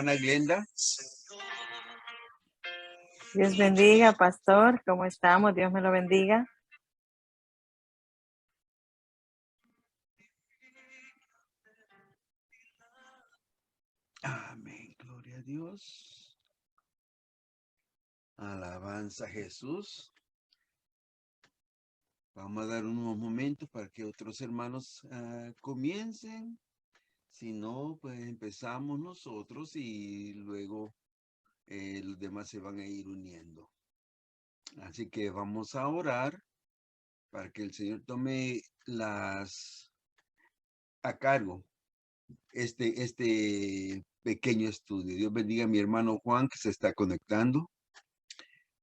hermana Glenda. Dios bendiga, pastor. ¿Cómo estamos? Dios me lo bendiga. Amén. Gloria a Dios. Alabanza a Jesús. Vamos a dar unos momentos para que otros hermanos comiencen. Si no, pues empezamos nosotros y luego los demás se van a ir uniendo. Así que vamos a orar para que el Señor tome a cargo este pequeño estudio. Dios bendiga a mi hermano Juan que se está conectando.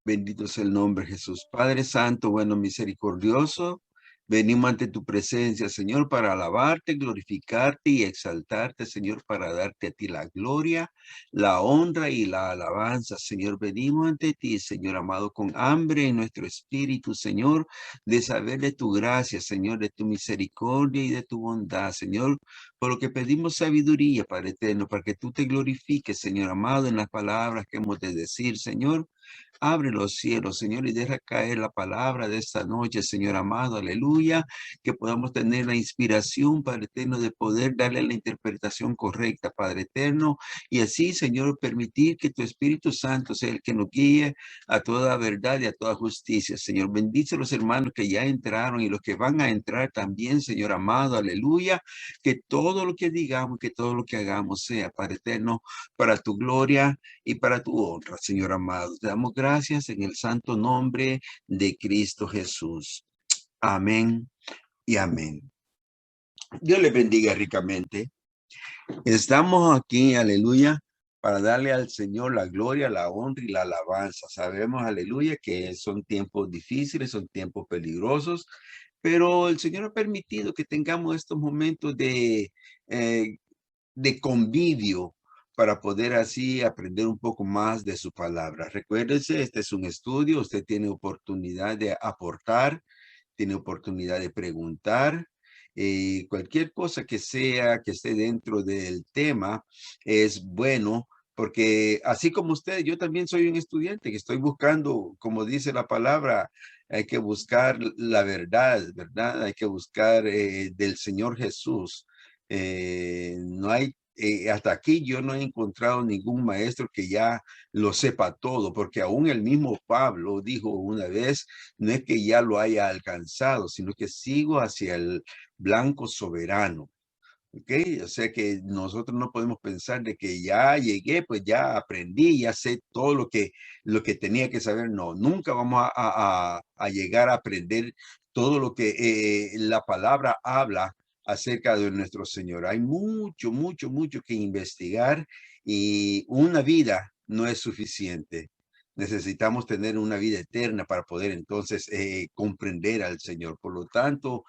Bendito sea el nombre de Jesús. Padre Santo, bueno, misericordioso, venimos ante tu presencia, Señor, para alabarte, glorificarte y exaltarte, Señor, para darte a ti la gloria, la honra y la alabanza, Señor. Venimos ante ti, Señor amado, con hambre en nuestro espíritu, Señor, de saber de tu gracia, Señor, de tu misericordia y de tu bondad, Señor, por lo que pedimos sabiduría, Padre eterno, para que tú te glorifiques, Señor amado, en las palabras que hemos de decir, Señor. Abre los cielos, Señor, y deja caer la palabra de esta noche, Señor amado, aleluya, que podamos tener la inspiración, Padre eterno, de poder darle la interpretación correcta, Padre eterno, y así, Señor, permitir que tu Espíritu Santo sea el que nos guíe a toda verdad y a toda justicia, Señor. Bendice a los hermanos que ya entraron y los que van a entrar también, Señor amado, aleluya, que todo lo que digamos, que todo lo que hagamos sea, Padre eterno, para tu gloria y para tu honra, Señor amado. Te damos gracias en el santo nombre de Cristo Jesús. Amén y amén. Dios les bendiga ricamente. Estamos aquí, aleluya, para darle al Señor la gloria, la honra y la alabanza. Sabemos, aleluya, que son tiempos difíciles, son tiempos peligrosos, pero el Señor ha permitido que tengamos estos momentos de convivio para poder así aprender un poco más de su palabra. Recuérdense, este es un estudio, usted tiene oportunidad de aportar, tiene oportunidad de preguntar. Cualquier cosa que sea que esté dentro del tema es bueno, porque así como usted, yo también soy un estudiante que estoy buscando, como dice la palabra, hay que buscar la verdad, ¿verdad? Hay que buscar del Señor Jesús. No hay, hasta aquí yo no he encontrado ningún maestro que ya lo sepa todo, porque aún el mismo Pablo dijo una vez, no es que ya lo haya alcanzado, sino que sigo hacia el blanco soberano. ¿Ok? O sea que nosotros no podemos pensar de que ya llegué, pues ya aprendí, ya sé todo lo que tenía que saber. No, nunca vamos a llegar a aprender todo lo que la palabra habla acerca de nuestro Señor. Hay mucho, mucho, mucho que investigar y una vida no es suficiente. Necesitamos tener una vida eterna para poder entonces comprender al Señor. Por lo tanto,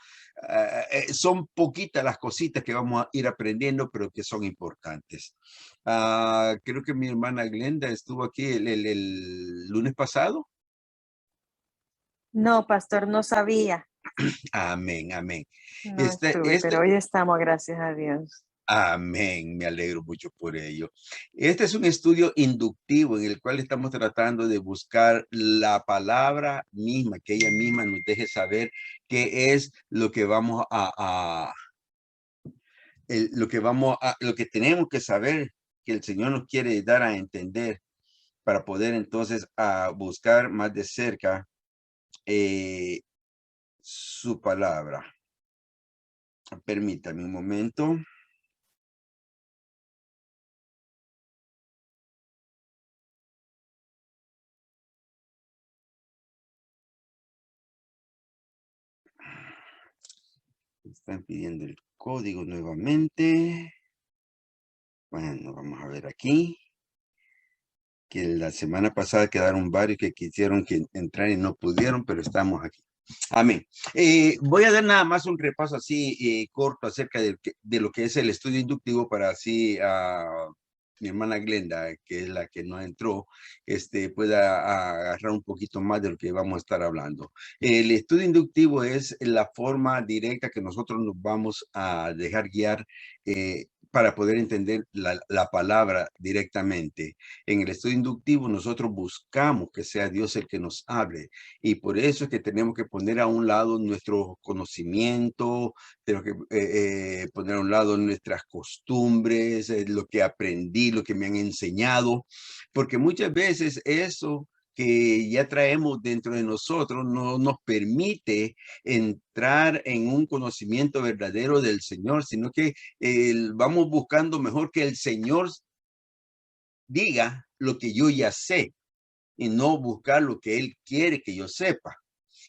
son poquitas las cositas que vamos a ir aprendiendo, pero que son importantes. Creo que mi hermana Glenda estuvo aquí el lunes pasado. No, pastor, no sabía. Amén, amén. No estuve, pero hoy estamos, gracias a Dios. Amén, me alegro mucho por ello. Este es un estudio inductivo en el cual estamos tratando de buscar la palabra misma, que ella misma nos deje saber qué es lo que vamos lo que tenemos que saber, que el Señor nos quiere dar a entender para poder entonces buscar más de cerca su palabra. Permítame un momento. Están pidiendo el código nuevamente. Bueno, vamos a ver aquí. Que la semana pasada quedaron varios que quisieron entrar y no pudieron, pero estamos aquí. Amén. Voy a dar nada más un repaso así corto acerca de lo que es el estudio inductivo para así mi hermana Glenda, que es la que no entró, pueda agarrar un poquito más de lo que vamos a estar hablando. El estudio inductivo es la forma directa que nosotros nos vamos a dejar guiar para poder entender la palabra directamente. En el estudio inductivo nosotros buscamos que sea Dios el que nos hable, y por eso es que tenemos que poner a un lado nuestro conocimiento, tenemos que poner a un lado nuestras costumbres, lo que aprendí, lo que me han enseñado, porque muchas veces eso que ya traemos dentro de nosotros no nos permite entrar en un conocimiento verdadero del Señor, sino que vamos buscando mejor que el Señor diga lo que yo ya sé y no buscar lo que Él quiere que yo sepa.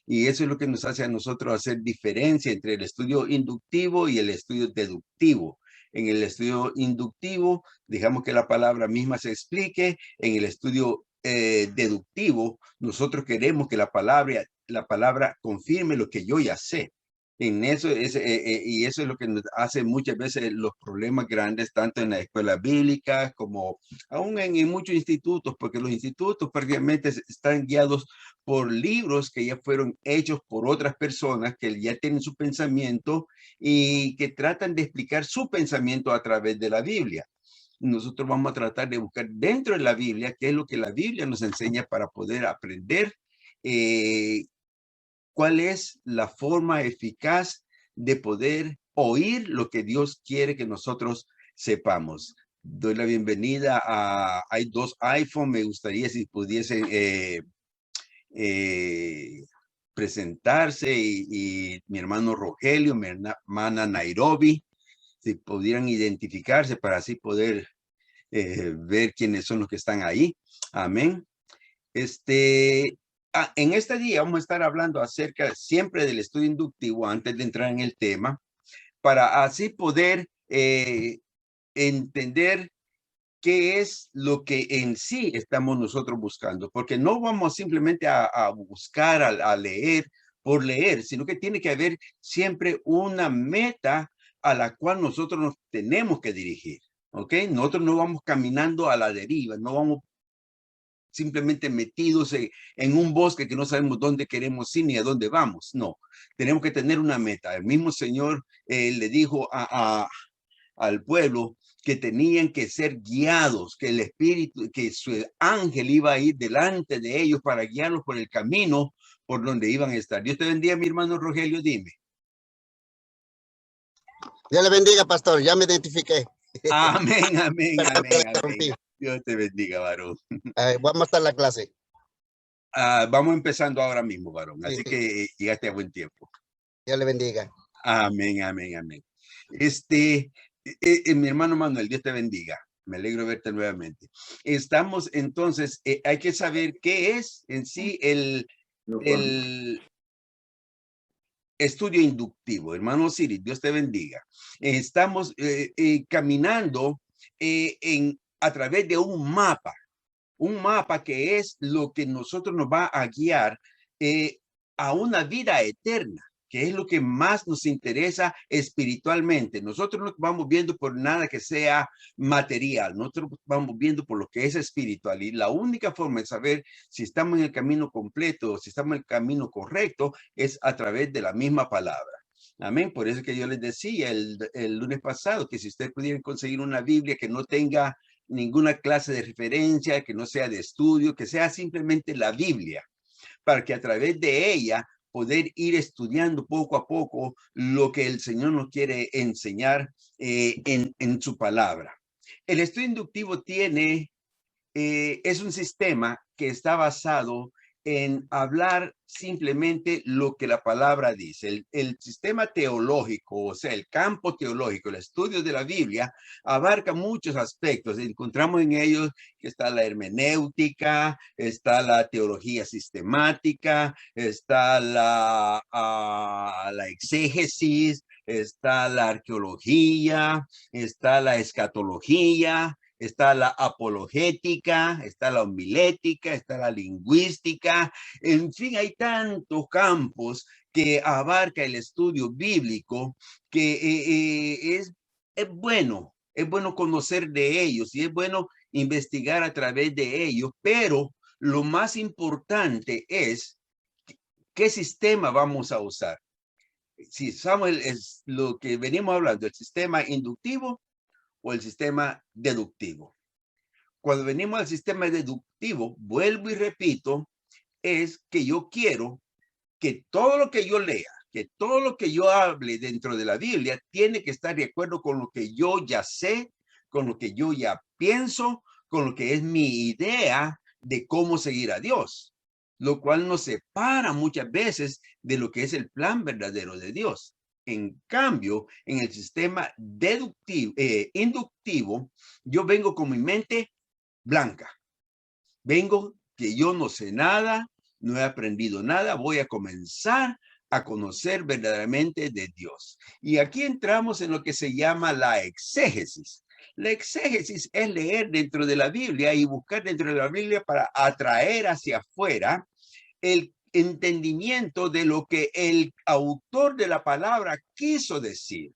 Y eso es lo que nos hace a nosotros hacer diferencia entre el estudio inductivo y el estudio deductivo. En el estudio inductivo, dejamos que la palabra misma se explique. En el estudio deductivo, nosotros queremos que la palabra confirme lo que yo ya sé. En eso y eso es lo que nos hace muchas veces los problemas grandes, tanto en la escuela bíblica como aún en muchos institutos, porque los institutos prácticamente están guiados por libros que ya fueron hechos por otras personas que ya tienen su pensamiento y que tratan de explicar su pensamiento a través de la Biblia. Nosotros vamos a tratar de buscar dentro de la Biblia qué es lo que la Biblia nos enseña para poder aprender cuál es la forma eficaz de poder oír lo que Dios quiere que nosotros sepamos. Doy la bienvenida hay 2 iPhone, me gustaría si pudiesen presentarse y mi hermano Rogelio, mi hermana Nairobi, si pudieran identificarse para así poder ver quiénes son los que están ahí. Amén. En este día vamos a estar hablando acerca siempre del estudio inductivo antes de entrar en el tema, para así poder entender qué es lo que en sí estamos nosotros buscando, porque no vamos simplemente a buscar, a leer por leer, sino que tiene que haber siempre una meta a la cual nosotros nos tenemos que dirigir, ¿ok? Nosotros no vamos caminando a la deriva, no vamos simplemente metidos en un bosque que no sabemos dónde queremos ir ni a dónde vamos. No, tenemos que tener una meta. El mismo Señor le dijo al pueblo que tenían que ser guiados, que el Espíritu, que su ángel iba a ir delante de ellos para guiarlos por el camino por donde iban a estar. Dios te bendiga, mi hermano Rogelio, dime. Dios le bendiga, pastor, ya me identifiqué. Amén, amén, amén, amén. Dios te bendiga, varón. Vamos a estar en la clase. Vamos empezando ahora mismo, varón. Así que llegaste a buen tiempo. Dios le bendiga. Amén, amén, amén. Mi hermano Manuel, Dios te bendiga. Me alegro de verte nuevamente. Estamos entonces, hay que saber qué es en sí el estudio inductivo. Hermano Siri, Dios te bendiga. Estamos caminando a través de un mapa que es lo que nosotros nos va a guiar a una vida eterna, que es lo que más nos interesa espiritualmente. Nosotros no vamos viendo por nada que sea material, nosotros vamos viendo por lo que es espiritual, y la única forma de saber si estamos en el camino completo, si estamos en el camino correcto, es a través de la misma palabra. Amén. Por eso que yo les decía el lunes pasado que si ustedes pudieran conseguir una Biblia que no tenga ninguna clase de referencia, que no sea de estudio, que sea simplemente la Biblia, para que a través de ella poder ir estudiando poco a poco lo que el Señor nos quiere enseñar en su palabra. El estudio inductivo es un sistema que está basado en hablar simplemente lo que la palabra dice. El sistema teológico, o sea, el campo teológico, el estudio de la Biblia, abarca muchos aspectos. Encontramos en ellos que está la hermenéutica, está la teología sistemática, está la exégesis, está la arqueología, está la escatología, está la apologética, está la homilética, está la lingüística. En fin, hay tantos campos que abarca el estudio bíblico que es bueno conocer de ellos y es bueno investigar a través de ellos, pero lo más importante es qué sistema vamos a usar. Si usamos lo que venimos hablando, el sistema inductivo o el sistema deductivo. Cuando venimos al sistema deductivo, vuelvo y repito, es que yo quiero que todo lo que yo lea, que todo lo que yo hable dentro de la Biblia tiene que estar de acuerdo con lo que yo ya sé, con lo que yo ya pienso, con lo que es mi idea de cómo seguir a Dios, lo cual nos separa muchas veces de lo que es el plan verdadero de Dios. En cambio, en el sistema deductivo, inductivo, yo vengo con mi mente blanca. Vengo que yo no sé nada, no he aprendido nada, voy a comenzar a conocer verdaderamente de Dios. Y aquí entramos en lo que se llama la exégesis. La exégesis es leer dentro de la Biblia y buscar dentro de la Biblia para atraer hacia afuera el entendimiento de lo que el autor de la palabra quiso decir.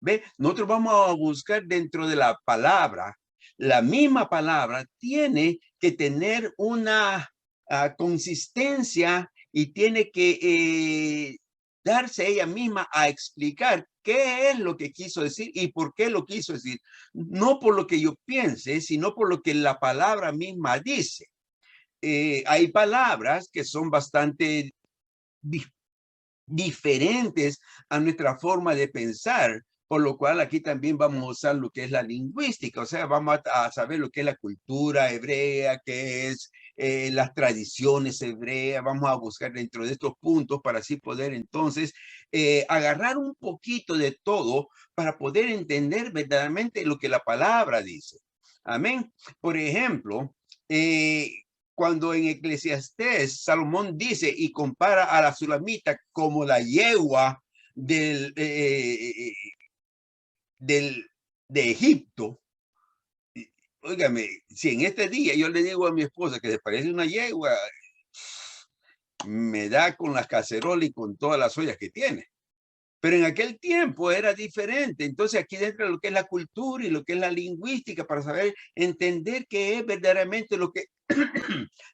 ¿Ve? Nosotros vamos a buscar dentro de la palabra. La misma palabra tiene que tener una consistencia y tiene que darse ella misma a explicar qué es lo que quiso decir y por qué lo quiso decir. No por lo que yo piense, sino por lo que la palabra misma dice. Hay palabras que son bastante diferentes a nuestra forma de pensar, por lo cual aquí también vamos a usar lo que es la lingüística, o sea, vamos a saber lo que es la cultura hebrea, qué es las tradiciones hebreas, vamos a buscar dentro de estos puntos para así poder entonces agarrar un poquito de todo para poder entender verdaderamente lo que la palabra dice. Amén. Por ejemplo, cuando en Eclesiastés Salomón dice y compara a la sulamita como la yegua de Egipto, óigame, si en este día yo le digo a mi esposa que se parece una yegua, me da con las cacerolas y con todas las ollas que tiene. Pero en aquel tiempo era diferente. Entonces aquí dentro de lo que es la cultura y lo que es la lingüística para saber entender qué es verdaderamente lo que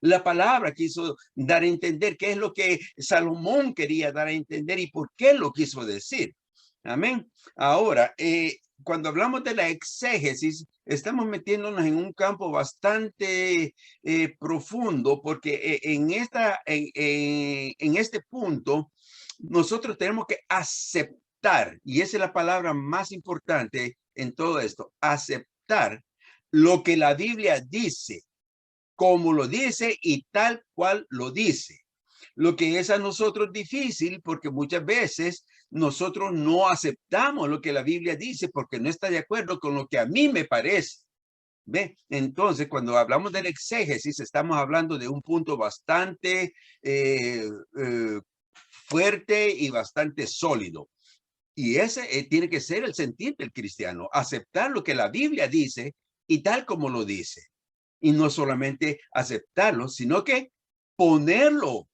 la palabra quiso dar a entender, qué es lo que Salomón quería dar a entender y por qué lo quiso decir. Amén. Ahora, cuando hablamos de la exégesis, estamos metiéndonos en un campo bastante profundo porque en este punto nosotros tenemos que aceptar, y esa es la palabra más importante en todo esto, aceptar lo que la Biblia dice, como lo dice y tal cual lo dice. Lo que es a nosotros difícil porque muchas veces nosotros no aceptamos lo que la Biblia dice porque no está de acuerdo con lo que a mí me parece. ¿Ve? Entonces, cuando hablamos del exégesis, estamos hablando de un punto bastante fuerte y bastante sólido. Y ese tiene que ser el sentir del cristiano, aceptar lo que la Biblia dice y tal como lo dice. Y no solamente aceptarlo, sino que ponerlo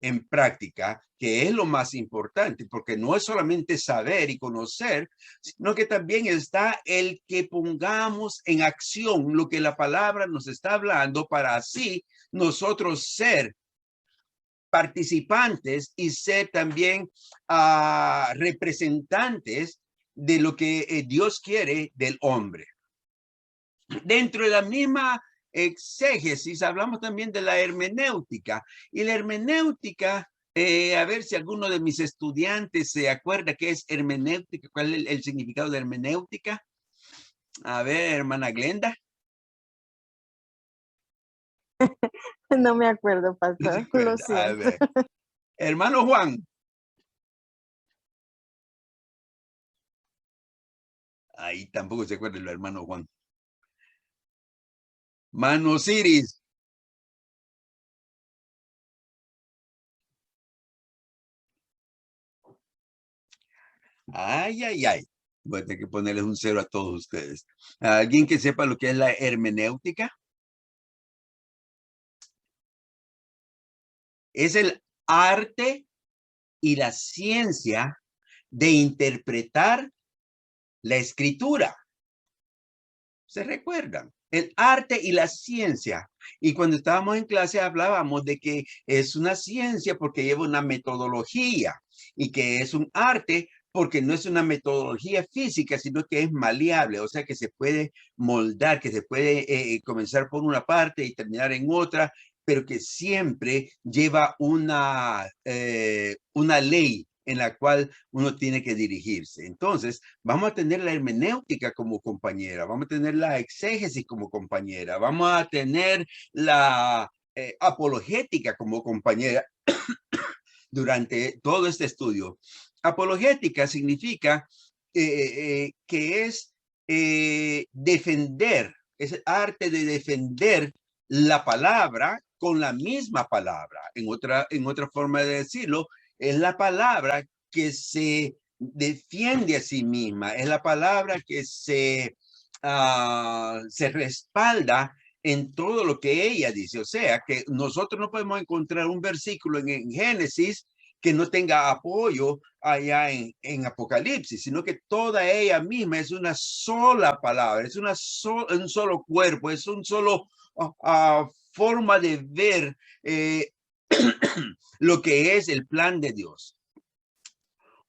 en práctica, que es lo más importante, porque no es solamente saber y conocer, sino que también está el que pongamos en acción lo que la palabra nos está hablando para así nosotros ser participantes y ser también representantes de lo que Dios quiere del hombre. Dentro de la misma exégesis hablamos también de la hermenéutica, y la hermenéutica, a ver si alguno de mis estudiantes se acuerda qué es hermenéutica, cuál es el significado de hermenéutica. A ver, hermana Glenda. No me acuerdo, pastor. No Lo siento. A ver. siento. Hermano Juan. Ahí tampoco se acuerda el hermano Juan. Mano Osiris. Ay, ay, ay. Voy a tener que ponerles un 0 a todos ustedes. ¿Alguien que sepa lo que es la hermenéutica? Es el arte y la ciencia de interpretar la escritura. ¿Se recuerdan? El arte y la ciencia. Y cuando estábamos en clase hablábamos de que es una ciencia porque lleva una metodología y que es un arte porque no es una metodología física, sino que es maleable, o sea que se puede moldar, que se puede comenzar por una parte y terminar en otra, pero que siempre lleva una ley en la cual uno tiene que dirigirse. Entonces, vamos a tener la hermenéutica como compañera, vamos a tener la exégesis como compañera, vamos a tener la apologética como compañera durante todo este estudio. Apologética significa que es defender, es el arte de defender la palabra con la misma palabra. En otra forma de decirlo, es la palabra que se defiende a sí misma, es la palabra que se respalda en todo lo que ella dice. O sea, que nosotros no podemos encontrar un versículo en Génesis que no tenga apoyo allá en Apocalipsis, sino que toda ella misma es una sola palabra, es un solo cuerpo, es un solo forma de ver lo que es el plan de Dios.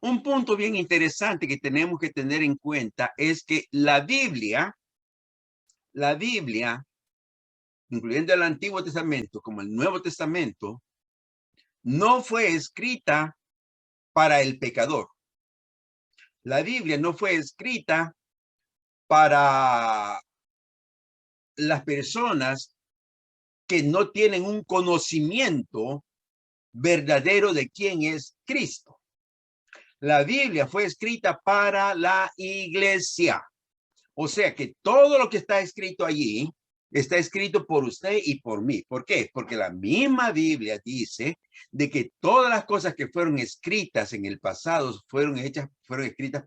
Un punto bien interesante que tenemos que tener en cuenta es que la Biblia, incluyendo el Antiguo Testamento como el Nuevo Testamento, no fue escrita para el pecador. La Biblia no fue escrita para las personas que no tienen un conocimiento verdadero de quién es Cristo. La Biblia fue escrita para la iglesia. O sea que todo lo que está escrito allí está escrito por usted y por mí. ¿Por qué? Porque la misma Biblia dice de que todas las cosas que fueron escritas en el pasado fueron escritas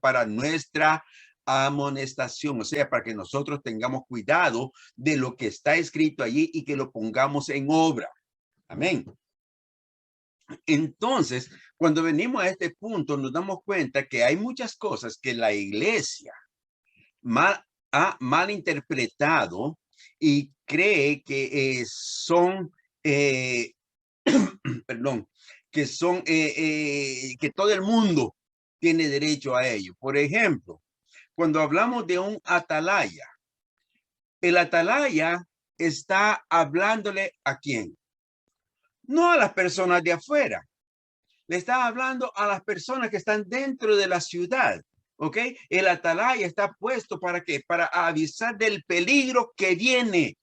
para nuestra amonestación, o sea, para que nosotros tengamos cuidado de lo que está escrito allí y que lo pongamos en obra. Amén. Entonces, cuando venimos a este punto, nos damos cuenta que hay muchas cosas que la iglesia ha malinterpretado y cree que son, perdón, que son, que todo el mundo tiene derecho a ello. Por ejemplo, cuando hablamos de un atalaya, el atalaya está hablándole ¿a quién? No a las personas de afuera. Le está hablando a las personas que están dentro de la ciudad. ¿Ok? El atalaya está puesto ¿para qué? Para avisar del peligro que viene.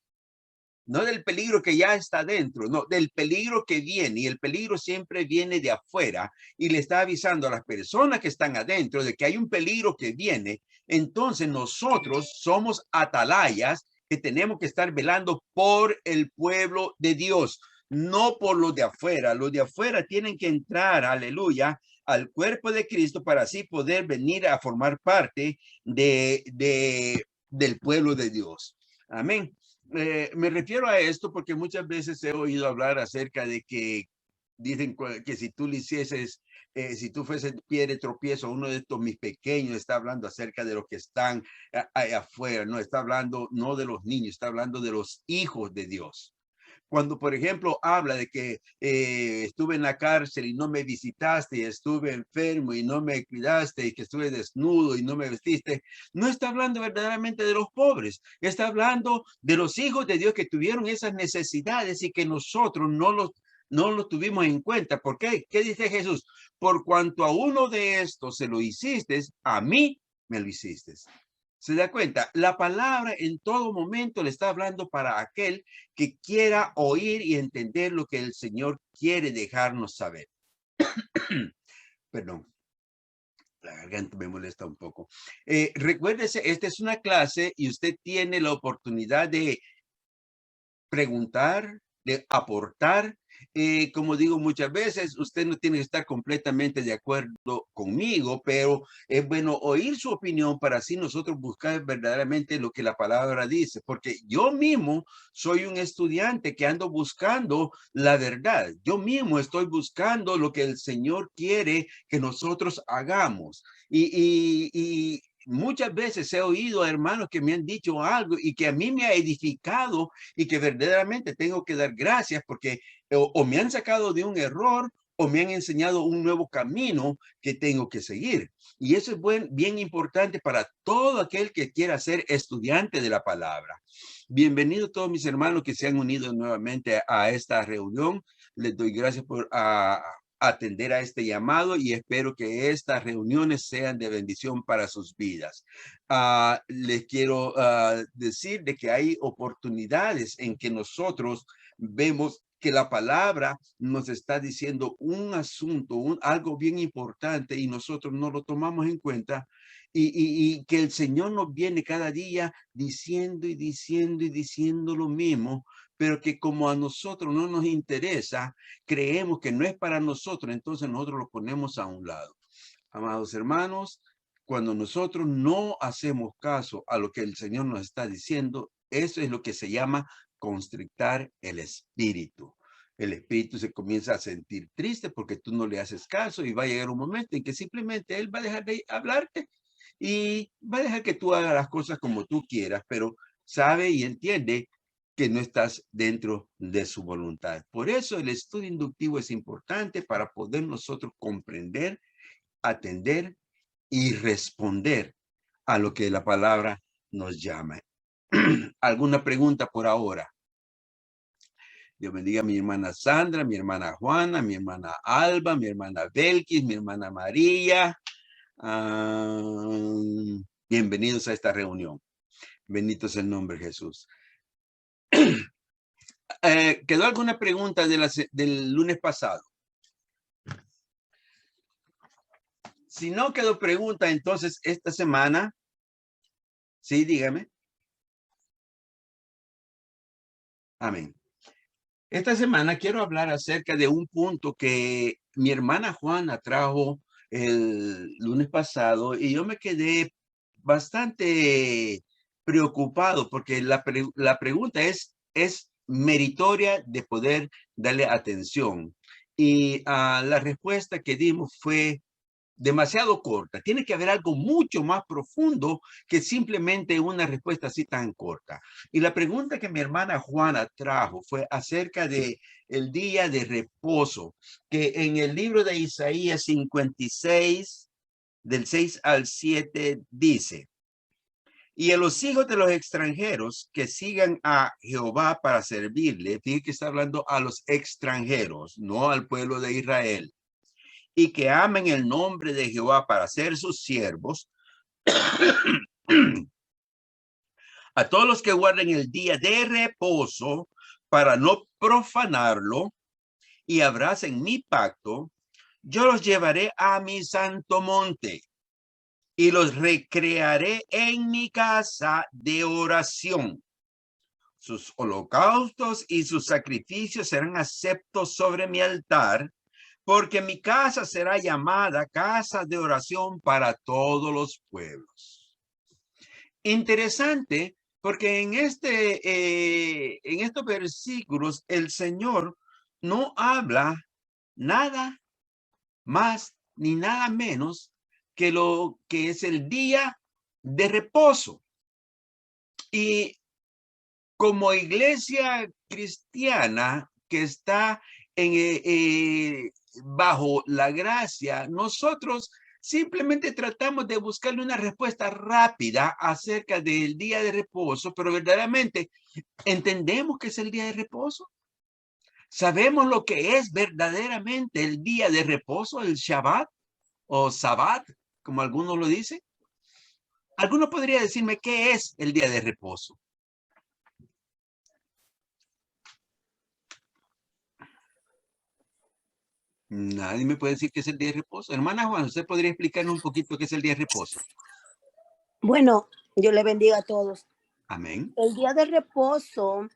No del peligro que ya está dentro, no, del peligro que viene. Y el peligro siempre viene de afuera. Y le está avisando a las personas que están adentro de que hay un peligro que viene. Entonces nosotros somos atalayas que tenemos que estar velando por el pueblo de Dios, no por los de afuera. Los de afuera tienen que entrar, aleluya, al cuerpo de Cristo para así poder venir a formar parte del pueblo de Dios. Amén. Me refiero a esto porque muchas veces he oído hablar acerca de que dicen que si tú le hicieses, si tú fueses pie de tropiezo, uno de estos mis pequeños está hablando acerca de los que están allá afuera, no está hablando no de los niños, está hablando de los hijos de Dios. Cuando, por ejemplo, habla de que estuve en la cárcel y no me visitaste, y estuve enfermo y no me cuidaste, y que estuve desnudo y no me vestiste, no está hablando verdaderamente de los pobres, está hablando de los hijos de Dios que tuvieron esas necesidades y que nosotros no lo tuvimos en cuenta. ¿Por qué? ¿Qué dice Jesús? Por cuanto a uno de estos se lo hiciste, a mí me lo hiciste. ¿Se da cuenta? La palabra en todo momento le está hablando para aquel que quiera oír y entender lo que el Señor quiere dejarnos saber. Perdón, la garganta me molesta un poco. Recuérdese, esta es una clase y usted tiene la oportunidad de preguntar, de aportar. Como digo muchas veces, usted no tiene que estar completamente de acuerdo conmigo, pero es bueno oír su opinión para así nosotros buscar verdaderamente lo que la palabra dice, porque yo mismo soy un estudiante que ando buscando la verdad. Yo mismo estoy buscando lo que el Señor quiere que nosotros hagamos. Y muchas veces he oído a hermanos que me han dicho algo y que a mí me ha edificado y que verdaderamente tengo que dar gracias porque o me han sacado de un error o me han enseñado un nuevo camino que tengo que seguir. Y eso es bien importante para todo aquel que quiera ser estudiante de la palabra. Bienvenidos todos mis hermanos que se han unido nuevamente a esta reunión. Les doy gracias por atender a este llamado y espero que estas reuniones sean de bendición para sus vidas. Les quiero decir de que hay oportunidades en que nosotros vemos que la palabra nos está diciendo un asunto, algo bien importante y nosotros no lo tomamos en cuenta y que el Señor nos viene cada día diciendo y diciendo y diciendo lo mismo, pero que como a nosotros no nos interesa, creemos que no es para nosotros, entonces nosotros lo ponemos a un lado. Amados hermanos, cuando nosotros no hacemos caso a lo que el Señor nos está diciendo, eso es lo que se llama constrictar el espíritu. El espíritu se comienza a sentir triste porque tú no le haces caso y va a llegar un momento en que simplemente él va a dejar de hablarte y va a dejar que tú hagas las cosas como tú quieras, pero sabe y entiende que no estás dentro de su voluntad. Por eso el estudio inductivo es importante para poder nosotros comprender, atender y responder a lo que la palabra nos llama. ¿Alguna pregunta por ahora? Dios bendiga a mi hermana Sandra, mi hermana Juana, mi hermana Alba, mi hermana Belkis, mi hermana María. Bienvenidos a esta reunión. Bendito es el nombre de Jesús. ¿Quedó alguna pregunta del lunes pasado? Si no quedó pregunta, entonces esta semana, sí, dígame. Amén. Esta semana quiero hablar acerca de un punto que mi hermana Juana trajo el lunes pasado y yo me quedé bastante preocupado porque la pregunta es meritoria de poder darle atención. Y la respuesta que dimos fue demasiado corta. Tiene que haber algo mucho más profundo que simplemente una respuesta así tan corta. Y la pregunta que mi hermana Juana trajo fue acerca de el día de reposo, que en el libro de Isaías 56, del 6 al 7, dice: y a los hijos de los extranjeros que sigan a Jehová para servirle, fíjate que está hablando a los extranjeros, no al pueblo de Israel, y que amen el nombre de Jehová para ser sus siervos, a todos los que guarden el día de reposo para no profanarlo y abracen mi pacto, yo los llevaré a mi santo monte y los recrearé en mi casa de oración. Sus holocaustos y sus sacrificios serán aceptos sobre mi altar, porque mi casa será llamada casa de oración para todos los pueblos. Interesante, porque en estos versículos el Señor no habla nada más ni nada menos que lo que es el día de reposo. Y como iglesia cristiana que está bajo la gracia, nosotros simplemente tratamos de buscarle una respuesta rápida acerca del día de reposo, pero verdaderamente entendemos que es el día de reposo. ¿Sabemos lo que es verdaderamente el día de reposo, el Shabbat o Sabbat, como algunos lo dicen? ¿Alguno podría decirme qué es el día de reposo? Nadie me puede decir qué es el día de reposo. Hermana Juan, ¿usted podría explicarnos un poquito qué es el día de reposo? Bueno, Dios le bendiga a todos. Amén. El día de reposo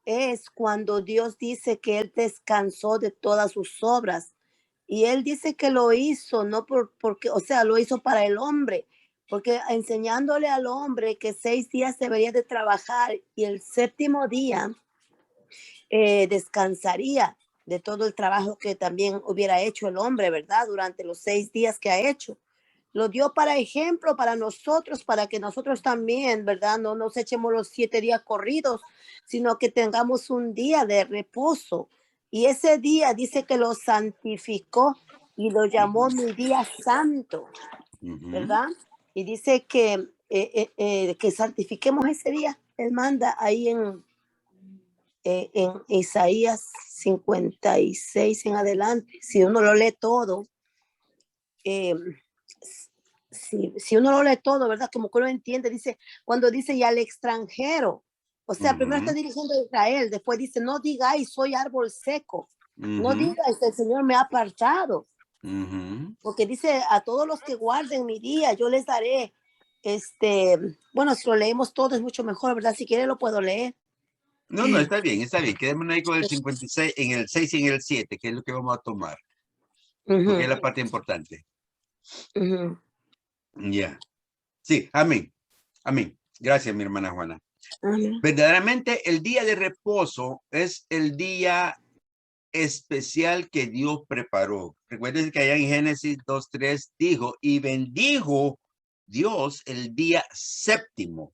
es cuando Dios dice que Él descansó de todas sus obras. Y Él dice que lo hizo, no porque, o sea, lo hizo para el hombre, porque enseñándole al hombre que 6 días debería de trabajar y el séptimo día descansaría de todo el trabajo que también hubiera hecho el hombre, ¿verdad? Durante los 6 días que ha hecho. Lo dio para ejemplo para nosotros, para que nosotros también, ¿verdad? No nos echemos los 7 días corridos, sino que tengamos un día de reposo. Y ese día dice que lo santificó y lo llamó mi día santo, ¿verdad? Y dice que santifiquemos ese día. Él manda ahí en Isaías 56 en adelante. Si uno lo lee todo, si uno lo lee todo, ¿verdad? Como que uno entiende, dice, cuando dice y al extranjero, o sea, primero está dirigiendo a Israel, después dice, no digáis, soy árbol seco, no digáis, el Señor me ha apartado, porque dice, a todos los que guarden mi día, yo les daré, bueno, si lo leemos todo es mucho mejor, ¿verdad? Si quiere lo puedo leer. No, no, está bien, está bien. Quedémonos ahí con el 56, en el 6 y en el 7, que es lo que vamos a tomar. Porque es la parte importante. Ya. Sí, amén. Amén. Gracias, mi hermana Juana. Verdaderamente, el día de reposo es el día especial que Dios preparó. Recuerden que allá en Génesis 2:3 dijo, y bendijo Dios el día séptimo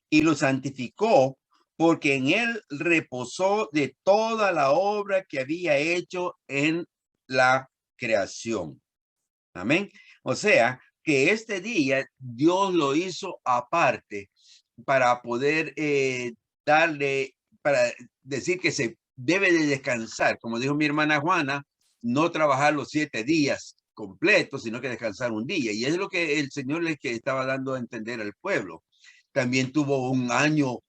y lo santificó porque en él reposó de toda la obra que había hecho en la creación. Amén. O sea, que este día Dios lo hizo aparte para poder darle, para decir que se debe de descansar. Como dijo mi hermana Juana, no trabajar los 7 días completos, sino que descansar un día. Y es lo que el Señor le que estaba dando a entender al pueblo. También tuvo un año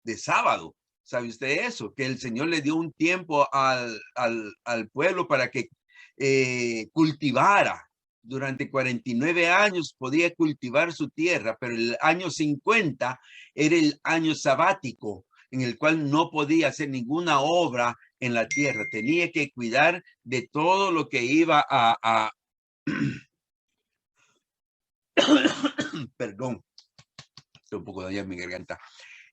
de sábado. ¿Sabe usted eso? Que el Señor le dio un tiempo al pueblo para que cultivara. Durante 49 años podía cultivar su tierra, pero el año 50 era el año sabático en el cual no podía hacer ninguna obra en la tierra. Tenía que cuidar de todo lo que iba a perdón, estoy un poco dañado en mi garganta.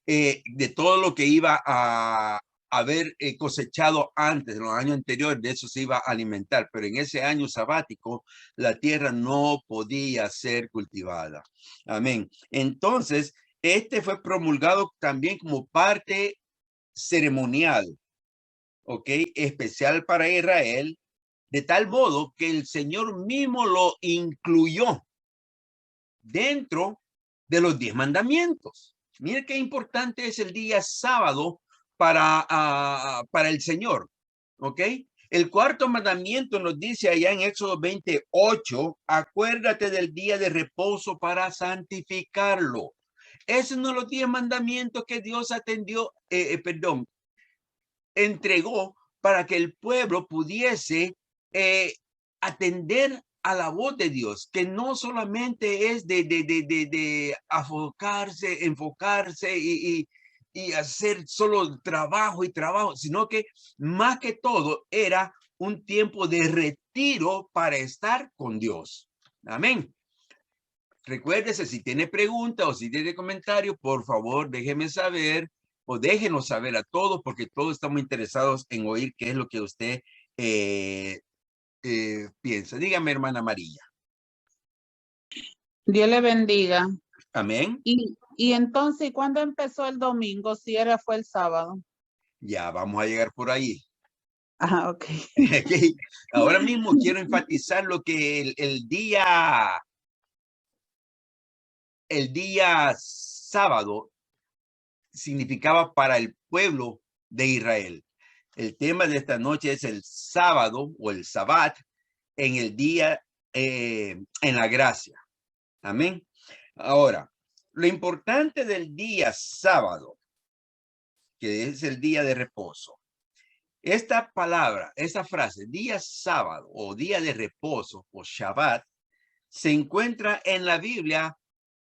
De todo lo que iba a haber cosechado antes, en los años anteriores, de eso se iba a alimentar, pero en ese año sabático la tierra no podía ser cultivada. Amén. Entonces, este fue promulgado también como parte ceremonial, ¿ok? Especial para Israel, de tal modo que el Señor mismo lo incluyó dentro de los 10 mandamientos. Mira qué importante es el día sábado para el Señor, ¿ok? El cuarto mandamiento nos dice allá en Éxodo 28, acuérdate del día de reposo para santificarlo. Es uno de los 10 mandamientos que Dios entregó para que el pueblo pudiese atender a la voz de Dios, que no solamente es de enfocarse y hacer solo trabajo y trabajo, sino que más que todo era un tiempo de retiro para estar con Dios. Amén. Recuérdese, si tiene pregunta o si tiene comentario, por favor, déjeme saber o déjenos saber a todos, porque todos estamos interesados en oír qué es lo que usted piensa. Dígame, hermana María. Dios le bendiga. Amén. Y entonces, ¿cuándo empezó el domingo? Si fue el sábado. Ya vamos a llegar por ahí. Ah, ok. Okay. Ahora mismo quiero enfatizar lo que el día sábado significaba para el pueblo de Israel. El tema de esta noche es el sábado o el sabbat en el día, en la gracia. Amén. Ahora, lo importante del día sábado, que es el día de reposo. Esta palabra, esta frase, día sábado o día de reposo o Shabbat, se encuentra en la Biblia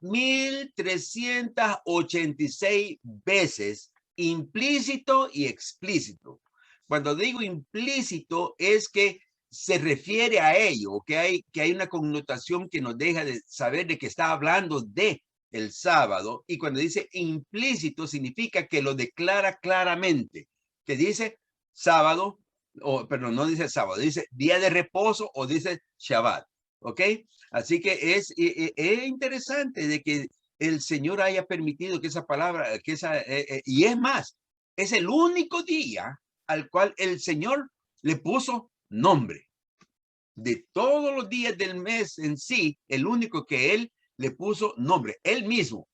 1386 veces, implícito y explícito. Cuando digo implícito es que se refiere a ello, que hay una connotación que nos deja de saber de que está hablando de el sábado, y cuando dice implícito significa que lo declara claramente, que dice sábado, perdón, no dice sábado, dice día de reposo o dice Shabbat, ¿ok? Así que es interesante de que el Señor haya permitido que esa palabra, y es más, es el único día al cual el Señor le puso nombre. De todos los días del mes en sí, el único que él le puso nombre, él mismo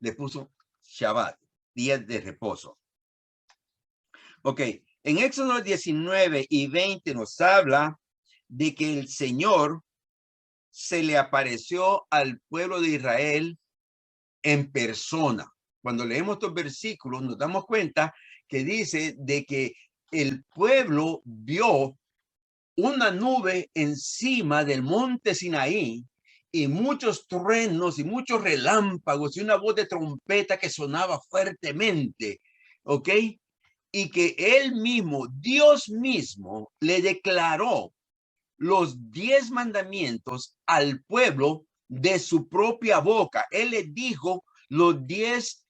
le puso Shabbat, día de reposo. Ok, en Éxodo 19 y 20 nos habla de que el Señor se le apareció al pueblo de Israel en persona. Cuando leemos estos versículos nos damos cuenta que dice de que el pueblo vio una nube encima del monte Sinaí y muchos truenos y muchos relámpagos y una voz de trompeta que sonaba fuertemente, ¿ok? Y que él mismo, Dios mismo, le declaró los 10 mandamientos al pueblo de su propia boca. Él le dijo los 10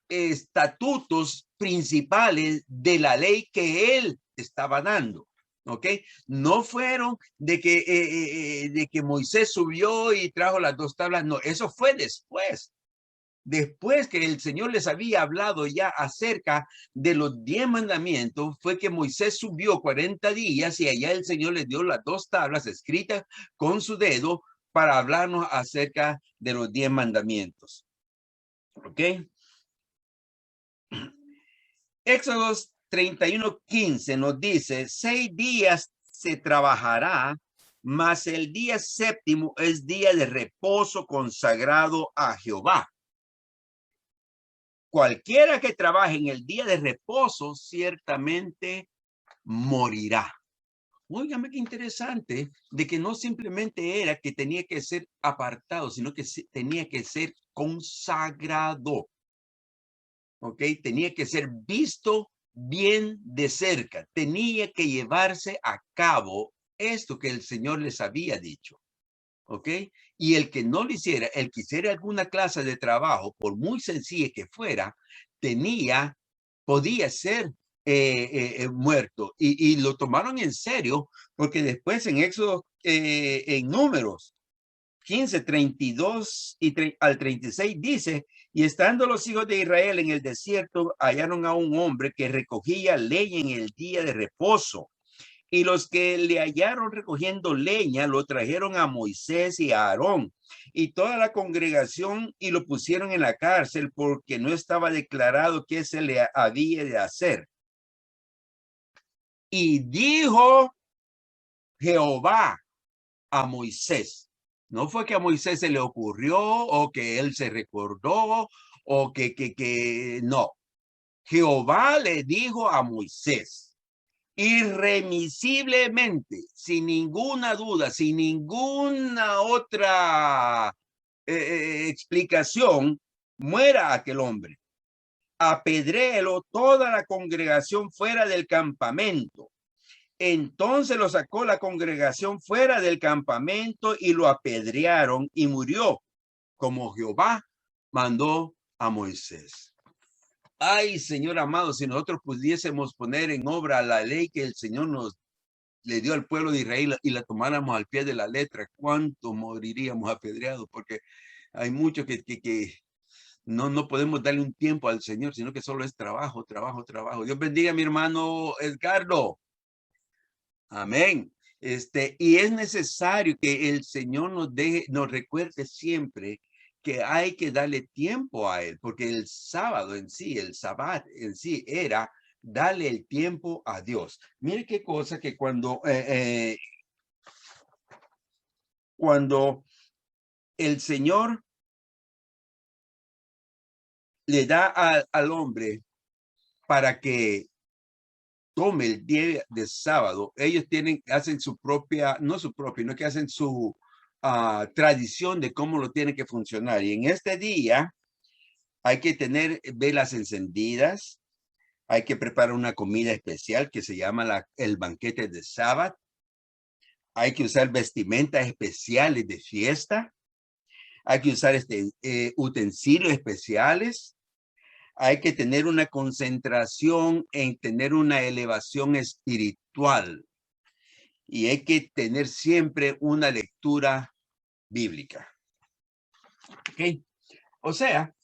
estatutos principales de la ley que él estaba dando. ¿Ok? No fueron de que Moisés subió y trajo las 2 tablas. No, eso fue después. Después que el Señor les había hablado ya acerca de los 10 mandamientos, fue que Moisés subió 40 días y allá el Señor les dio las 2 tablas escritas con su dedo para hablarnos acerca de los 10 mandamientos. ¿Ok? Éxodos 31:15 nos dice, 6 días se trabajará, mas el día séptimo es día de reposo consagrado a Jehová. Cualquiera que trabaje en el día de reposo ciertamente morirá. Óigame qué interesante de que no simplemente era que tenía que ser apartado, sino que tenía que ser consagrado. ¿Ok? Tenía que ser visto bien de cerca. Tenía que llevarse a cabo esto que el Señor les había dicho. ¿Ok? Y el que no lo hiciera, el que hiciera alguna clase de trabajo, por muy sencilla que fuera, podía ser muerto. Y lo tomaron en serio, porque después en Éxodo, en Números 15, 32 al 36 dice, y estando los hijos de Israel en el desierto, hallaron a un hombre que recogía leña en el día de reposo. Y los que le hallaron recogiendo leña lo trajeron a Moisés y a Aarón y toda la congregación y lo pusieron en la cárcel porque no estaba declarado qué se le había de hacer. Y dijo Jehová a Moisés. No fue que a Moisés se le ocurrió o que él se recordó o que no. Jehová le dijo a Moisés, irremisiblemente, sin ninguna duda, sin ninguna otra explicación, muera aquel hombre. Apedréelo toda la congregación fuera del campamento. Entonces lo sacó la congregación fuera del campamento y lo apedrearon y murió, como Jehová mandó a Moisés. Ay, Señor amado, si nosotros pudiésemos poner en obra la ley que el Señor nos le dio al pueblo de Israel y la tomáramos al pie de la letra, ¿cuánto moriríamos apedreados? Porque hay muchos que no podemos darle un tiempo al Señor, sino que solo es trabajo, trabajo, trabajo. Dios bendiga a mi hermano Edgardo. Amén. Y es necesario que el Señor nos recuerde siempre que hay que darle tiempo a él, porque el sábado en sí, el sabbat en sí era darle el tiempo a Dios. Mire qué cosa que cuando el Señor le da al hombre para que tome el día de sábado, ellos hacen su propia, no su propia, no que hacen su tradición de cómo lo tiene que funcionar. Y en este día hay que tener velas encendidas, hay que preparar una comida especial que se llama el banquete de sábado. Hay que usar vestimentas especiales de fiesta. Hay que usar utensilios especiales. Hay que tener una concentración en tener una elevación espiritual. Y hay que tener siempre una lectura bíblica. ¿Ok? O sea,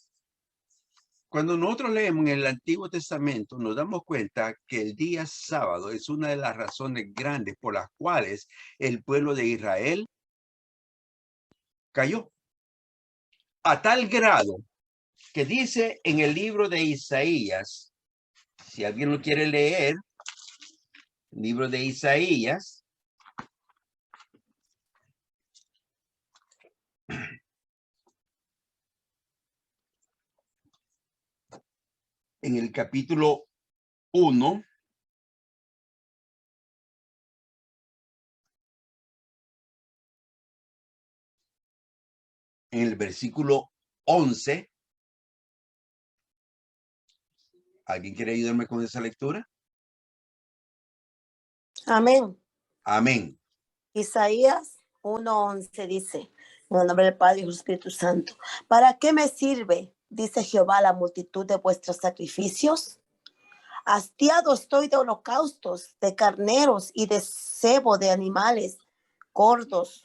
Cuando nosotros leemos en el Antiguo Testamento, nos damos cuenta que el día sábado es una de las razones grandes por las cuales el pueblo de Israel cayó. A tal grado que dice en el libro de Isaías, si alguien lo quiere leer, el libro de Isaías, en el capítulo 1, en el versículo 11. ¿Alguien quiere ayudarme con esa lectura? Amén. Amén. Isaías 1:11 dice, en el nombre del Padre y del Espíritu Santo, ¿para qué me sirve, dice Jehová, la multitud de vuestros sacrificios? Hastiado estoy de holocaustos, de carneros y de cebo de animales gordos.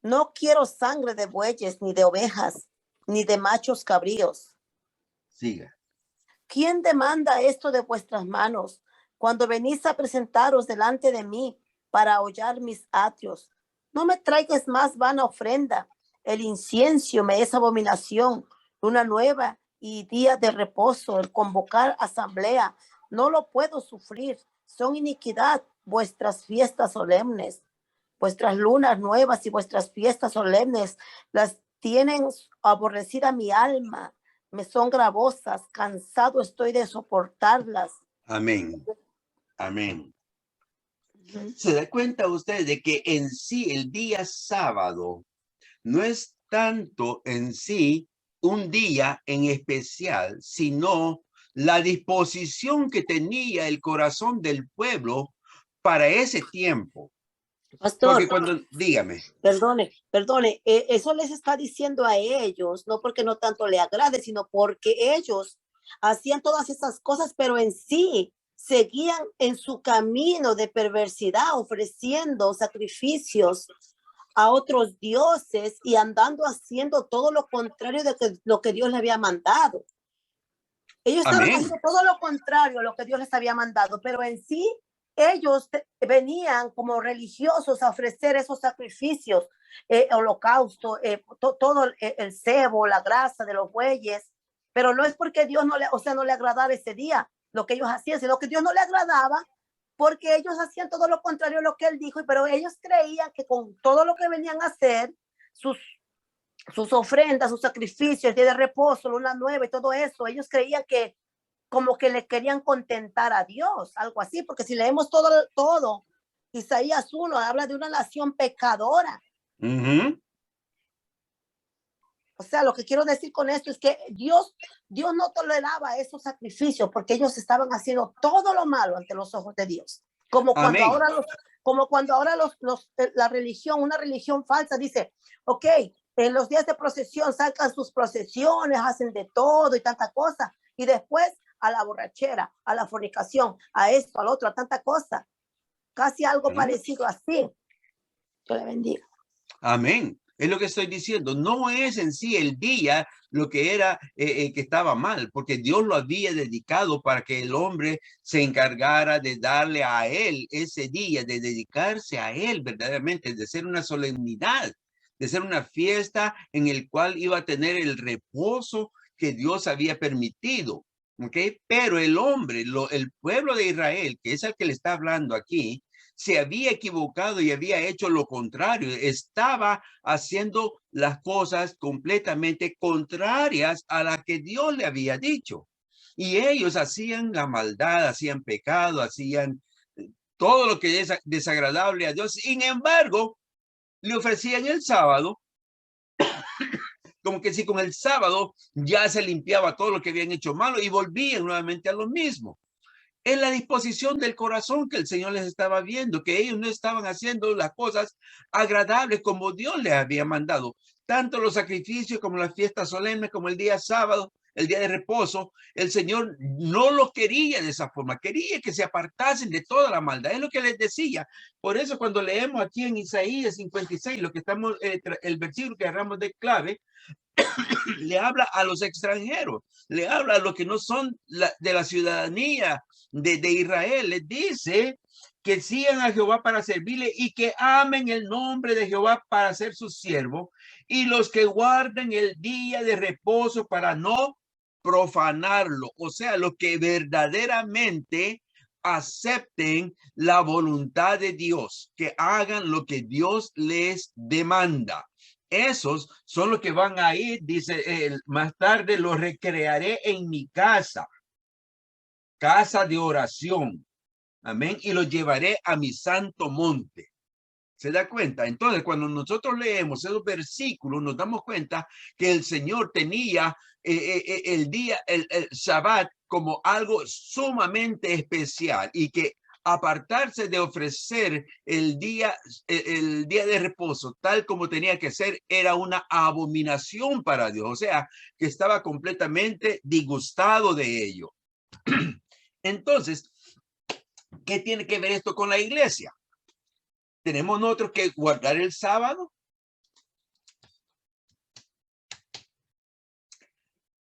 No quiero sangre de bueyes, ni de ovejas, ni de machos cabríos. Siga. ¿Quién demanda esto de vuestras manos cuando venís a presentaros delante de mí para hollar mis atrios? No me traigas más vana ofrenda. El incienso me es abominación. Luna nueva y día de reposo, el convocar asamblea, no lo puedo sufrir. Son iniquidad vuestras fiestas solemnes. Vuestras lunas nuevas y vuestras fiestas solemnes las tienen aborrecida mi alma. Me son gravosas, cansado estoy de soportarlas. Amén. Amén. Ujú. ¿Se da cuenta usted de que en sí el día sábado no es tanto en sí un día en especial, sino la disposición que tenía el corazón del pueblo para ese tiempo? Pastor, Porque cuando, dígame. perdone, eso les está diciendo a ellos, no porque no tanto le agrade, sino porque ellos hacían todas esas cosas, pero en sí seguían en su camino de perversidad, ofreciendo sacrificios a otros dioses y andando haciendo todo lo contrario de lo que Dios le había mandado. Ellos estaban Amén. haciendo todo lo contrario a lo que Dios les había mandado, pero en sí ellos venían como religiosos a ofrecer esos sacrificios, holocausto, todo el cebo, la grasa de los bueyes, pero no es porque Dios no le, o sea, no le agradaba ese día lo que ellos hacían, sino que Dios no le agradaba porque ellos hacían todo lo contrario a lo que él dijo, pero ellos creían que con todo lo que venían a hacer, sus ofrendas, sus sacrificios, el día de reposo, luna nueva y todo eso, ellos creían que como que le querían contentar a Dios, algo así, porque si leemos todo, Isaías 1 habla de una nación pecadora. Uh-huh. O sea, lo que quiero decir con esto es que Dios no toleraba esos sacrificios porque ellos estaban haciendo todo lo malo ante los ojos de Dios. Como cuando ahora la religión, una religión falsa dice, ok, en los días de procesión sacan sus procesiones, hacen de todo y tanta cosa, y después a la borrachera, a la fornicación, a esto, al otro, a tanta cosa. Casi algo parecido así. Dios le bendiga. Amén. Es lo que estoy diciendo. No es en sí el día lo que era que estaba mal, porque Dios lo había dedicado para que el hombre se encargara de darle a él ese día, de dedicarse a él verdaderamente, de ser una solemnidad, de ser una fiesta en el cual iba a tener el reposo que Dios había permitido. ¿Okay? Pero el hombre, el pueblo de Israel, que es el que le está hablando aquí, se había equivocado y había hecho lo contrario. Estaba haciendo las cosas completamente contrarias a las que Dios le había dicho. Y ellos hacían la maldad, hacían pecado, hacían todo lo que es desagradable a Dios. Sin embargo, le ofrecían el sábado, como que si con el sábado ya se limpiaba todo lo que habían hecho malo y volvían nuevamente a lo mismo. Es la disposición del corazón que el Señor les estaba viendo, que ellos no estaban haciendo las cosas agradables como Dios les había mandado. Tanto los sacrificios como las fiestas solemnes, como el día sábado, el día de reposo, el Señor no los quería de esa forma, quería que se apartasen de toda la maldad. Es lo que les decía. Por eso cuando leemos aquí en Isaías 56, lo que estamos, el versículo que agarramos de clave, le habla a los extranjeros, le habla a los que no son de la ciudadanía de Israel. Les dice que sigan a Jehová para servirle y que amen el nombre de Jehová para ser su siervo, y los que guarden el día de reposo para no profanarlo. O sea, los que verdaderamente acepten la voluntad de Dios, que hagan lo que Dios les demanda. Esos son los que van a ir, dice él, más tarde los recrearé en mi casa, casa de oración. Amén. Y los llevaré a mi santo monte. ¿Se da cuenta? Entonces, cuando nosotros leemos esos versículos, nos damos cuenta que el Señor tenía el día, el Shabbat, como algo sumamente especial, y que apartarse de ofrecer el día de reposo tal como tenía que ser era una abominación para Dios. O sea, que estaba completamente disgustado de ello. Entonces, ¿qué tiene que ver esto con la iglesia? ¿Tenemos nosotros que guardar el sábado?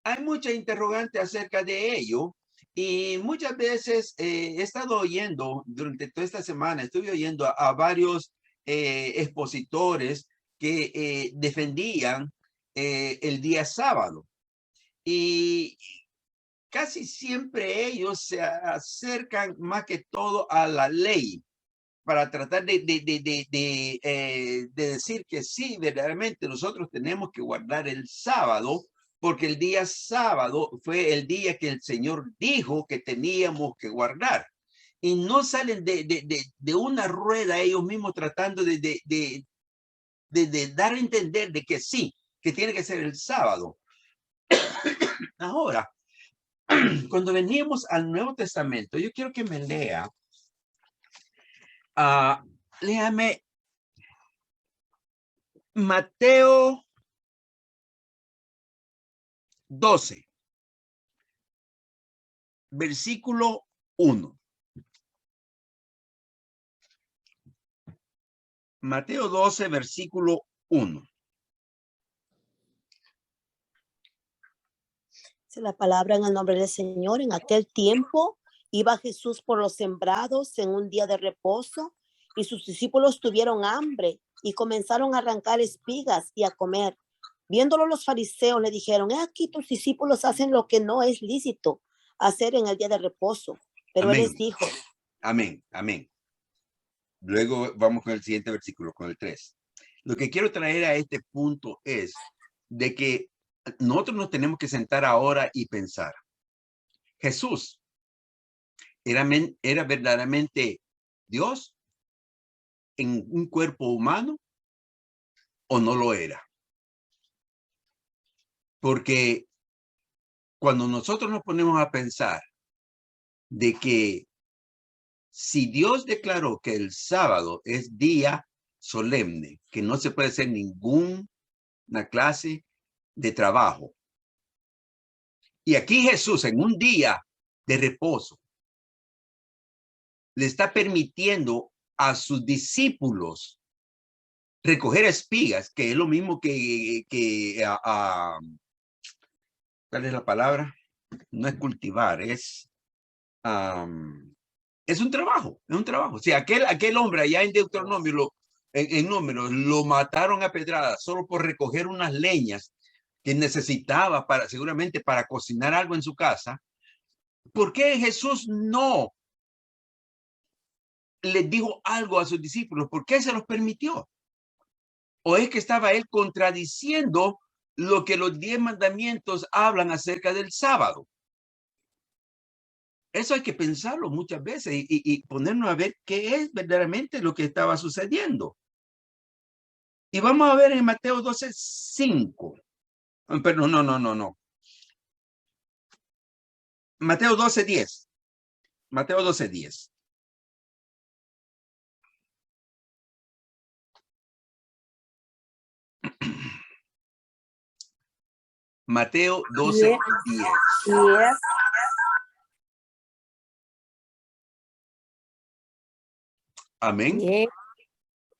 Hay muchas interrogantes acerca de ello, y muchas veces he estado oyendo durante toda esta semana, estuve oyendo a varios expositores que defendían el día sábado, y casi siempre ellos se acercan más que todo a la ley para tratar de decir que sí, verdaderamente nosotros tenemos que guardar el sábado, porque el día sábado fue el día que el Señor dijo que teníamos que guardar. Y no salen de una rueda ellos mismos tratando de dar a entender de que sí, que tiene que ser el sábado. Ahora, cuando venimos al Nuevo Testamento, yo quiero que me lea, léame Mateo 12, versículo 1. Mateo 12, versículo 1. La palabra en el nombre del Señor. En aquel tiempo iba Jesús por los sembrados en un día de reposo, y sus discípulos tuvieron hambre y comenzaron a arrancar espigas y a comer. Viéndolo los fariseos le dijeron: he aquí tus discípulos hacen lo que no es lícito hacer en el día de reposo. Pero Amén. él les dijo: amén, amén. Luego vamos con el siguiente versículo, con el 3. Lo que quiero traer a este punto es de que nosotros nos tenemos que sentar ahora y pensar, ¿Jesús era verdaderamente Dios en un cuerpo humano o no lo era? Porque cuando nosotros nos ponemos a pensar de que si Dios declaró que el sábado es día solemne, que no se puede hacer ninguna clase de trabajo, y aquí Jesús en un día de reposo le está permitiendo a sus discípulos recoger espigas, que es lo mismo que ¿cuál es la palabra? No es cultivar, es un trabajo, es un trabajo. Si aquel hombre allá en Deuteronomio, en Números, lo mataron a pedradas solo por recoger unas leñas que necesitaba seguramente para cocinar algo en su casa, ¿por qué Jesús no les dijo algo a sus discípulos? ¿Por qué se los permitió? ¿O es que estaba él contradiciendo lo que los 10 mandamientos hablan acerca del sábado? Eso hay que pensarlo muchas veces y ponernos a ver qué es verdaderamente lo que estaba sucediendo. Y vamos a ver en Mateo 12:5. Pero no. Mateo 12:10. Mateo 12:10. Mateo 12:10. Amén.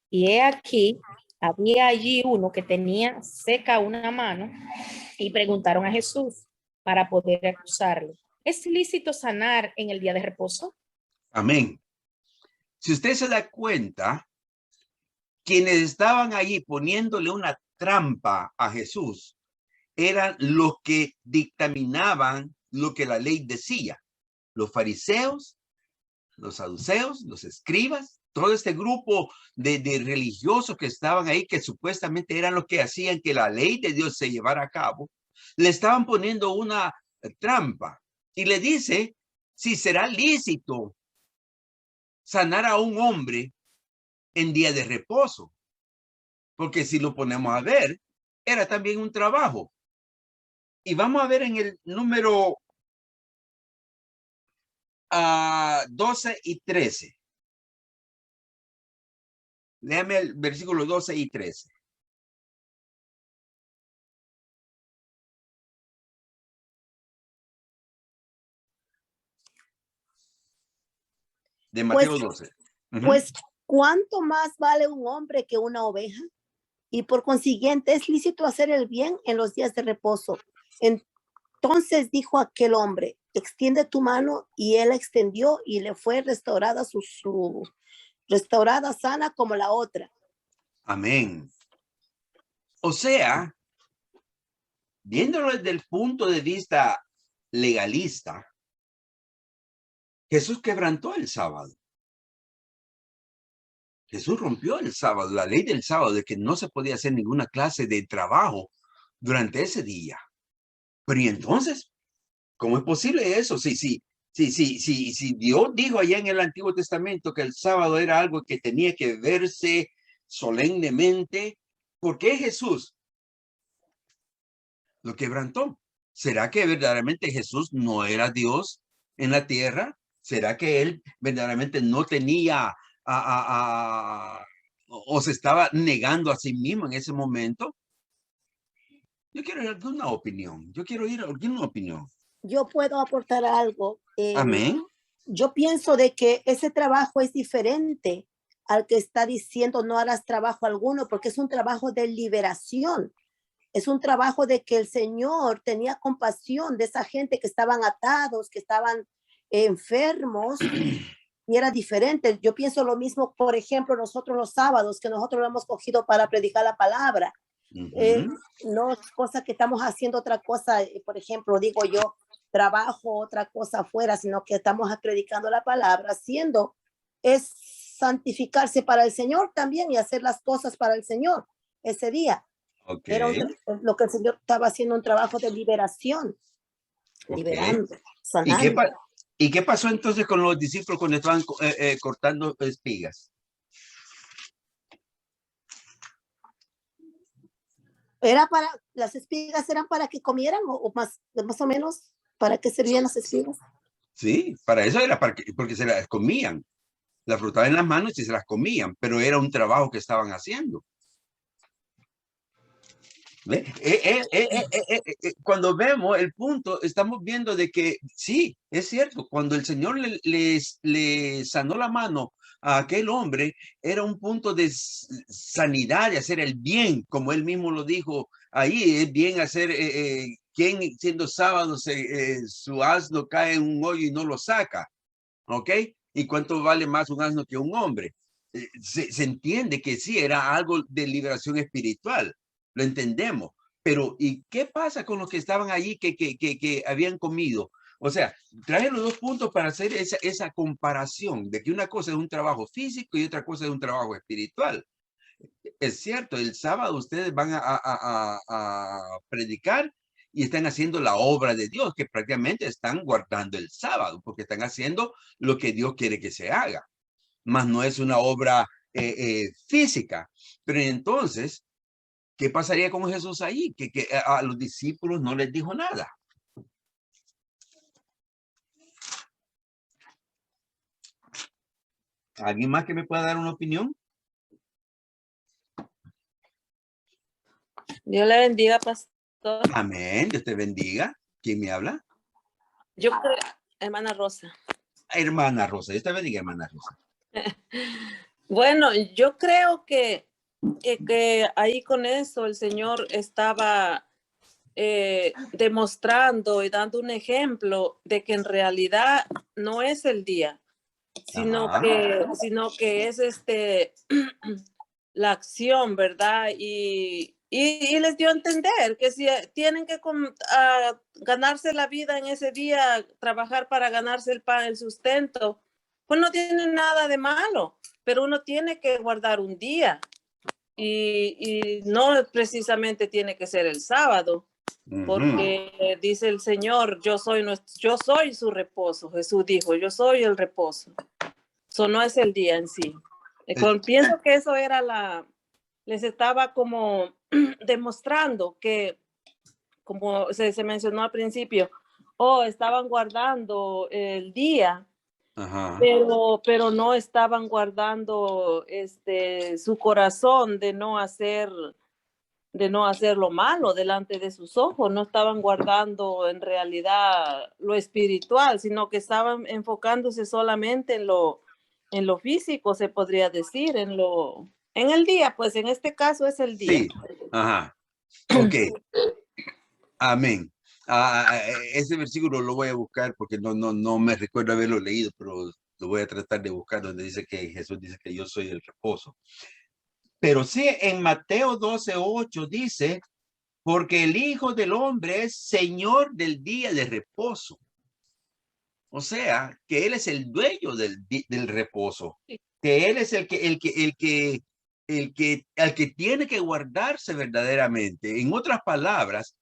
Y he aquí Había allí uno que tenía seca una mano y preguntaron a Jesús para poder acusarle. ¿Es lícito sanar en el día de reposo? Amén. Si usted se da cuenta, quienes estaban allí poniéndole una trampa a Jesús eran los que dictaminaban lo que la ley decía. Los fariseos, los saduceos, los escribas, todo este grupo de religiosos que estaban ahí, que supuestamente eran los que hacían que la ley de Dios se llevara a cabo, le estaban poniendo una trampa y le dice si será lícito sanar a un hombre en día de reposo, porque si lo ponemos a ver, era también un trabajo. Y vamos a ver en el número 12 y 13. Léame el versículo 12 y 13. De Mateo 12. Pues, ¿cuánto más vale un hombre que una oveja? Y por consiguiente, es lícito hacer el bien en los días de reposo. Entonces dijo aquel hombre, extiende tu mano, y él extendió y le fue restaurada restaurada sana como la otra. Amén. O sea, viéndolo desde el punto de vista legalista, Jesús quebrantó el sábado. Jesús rompió el sábado, la ley del sábado, de que no se podía hacer ninguna clase de trabajo durante ese día. Pero ¿y entonces? ¿Cómo es posible eso? Si Dios dijo allá en el Antiguo Testamento que el sábado era algo que tenía que verse solemnemente, ¿por qué Jesús lo quebrantó? ¿Será que verdaderamente Jesús no era Dios en la tierra? ¿Será que él verdaderamente no tenía o se estaba negando a sí mismo en ese momento? Yo quiero alguna opinión. Yo quiero oír alguna opinión. Yo puedo aportar algo. Amén. Yo pienso de que ese trabajo es diferente al que está diciendo no harás trabajo alguno, porque es un trabajo de liberación. Es un trabajo de que el Señor tenía compasión de esa gente que estaban atados, que estaban enfermos, y era diferente. Yo pienso lo mismo, por ejemplo, nosotros los sábados, que nosotros lo hemos cogido para predicar la palabra. No es cosa que estamos haciendo otra cosa, por ejemplo, digo yo, trabajo otra cosa afuera, sino que estamos predicando la palabra, haciendo es santificarse para el Señor también y hacer las cosas para el Señor ese día. Okay. Era lo que el Señor estaba haciendo, un trabajo de liberación, liberando, sanando. ¿Y qué pasó entonces con los discípulos cuando estaban cortando espigas? Las espigas eran para que comieran o más o menos, ¿para qué servían las espigas? Sí, para eso era, porque se las comían. Las frotaban en las manos y se las comían, pero era un trabajo que estaban haciendo. Cuando vemos el punto, estamos viendo de que sí, es cierto, cuando el Señor le sanó la mano a aquel hombre, era un punto de sanidad, de hacer el bien, como él mismo lo dijo ahí, es bien hacer, quien siendo sábado su asno cae en un hoyo y no lo saca, ¿ok? ¿Y cuánto vale más un asno que un hombre? Se entiende que sí, era algo de liberación espiritual. Lo entendemos, pero ¿y qué pasa con los que estaban allí que habían comido? O sea, traje los dos puntos para hacer esa comparación de que una cosa es un trabajo físico y otra cosa es un trabajo espiritual. Es cierto, el sábado ustedes van a predicar y están haciendo la obra de Dios, que prácticamente están guardando el sábado, porque están haciendo lo que Dios quiere que se haga. Más no es una obra física. Pero entonces, ¿qué pasaría con Jesús ahí? Que a los discípulos no les dijo nada. ¿Alguien más que me pueda dar una opinión? Dios le bendiga, pastor. Amén. Dios te bendiga. ¿Quién me habla? Yo creo, hermana Rosa. Hermana Rosa. Dios te bendiga, hermana Rosa. Bueno, yo creo que que ahí con eso el Señor estaba demostrando y dando un ejemplo de que en realidad no es el día, sino que es la acción, ¿verdad? Y les dio a entender que si tienen que ganarse la vida en ese día, trabajar para ganarse el pan, el sustento, pues no tiene nada de malo, pero uno tiene que guardar un día y no precisamente tiene que ser el sábado, porque dice el Señor, yo soy su reposo. Jesús dijo, yo soy el reposo. Eso no es el día en sí. Pienso que eso era les estaba como demostrando que, como se mencionó al principio, estaban guardando el día, pero no estaban guardando su corazón de no hacer lo malo delante de sus ojos, no estaban guardando en realidad lo espiritual, sino que estaban enfocándose solamente en lo físico, se podría decir, en el día, pues en este caso es el día. Sí, ajá. Ok. Amén. Ese versículo lo voy a buscar porque no me recuerdo haberlo leído, pero lo voy a tratar de buscar donde dice que Jesús dice que yo soy el reposo. Pero sí, en Mateo 12:8 dice, porque el Hijo del Hombre es Señor del día de reposo. O sea, que Él es el dueño del reposo. Que Él es el que tiene que guardarse verdaderamente. En otras palabras,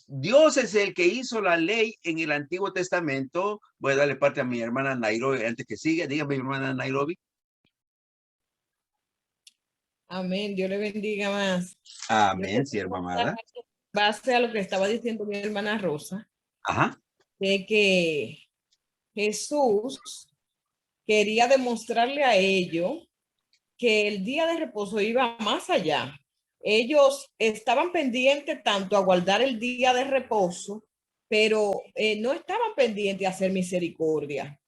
Dios es el que hizo la ley en el Antiguo Testamento. Voy a darle parte a mi hermana Nairobi antes que siga. Dígame, hermana Nairobi. Amén, Dios le bendiga más. Amén, sierva amada. Base a lo que estaba diciendo mi hermana Rosa, de que Jesús quería demostrarle a ellos que el día de reposo iba más allá. Ellos estaban pendientes tanto a guardar el día de reposo, pero no estaban pendientes a hacer misericordia.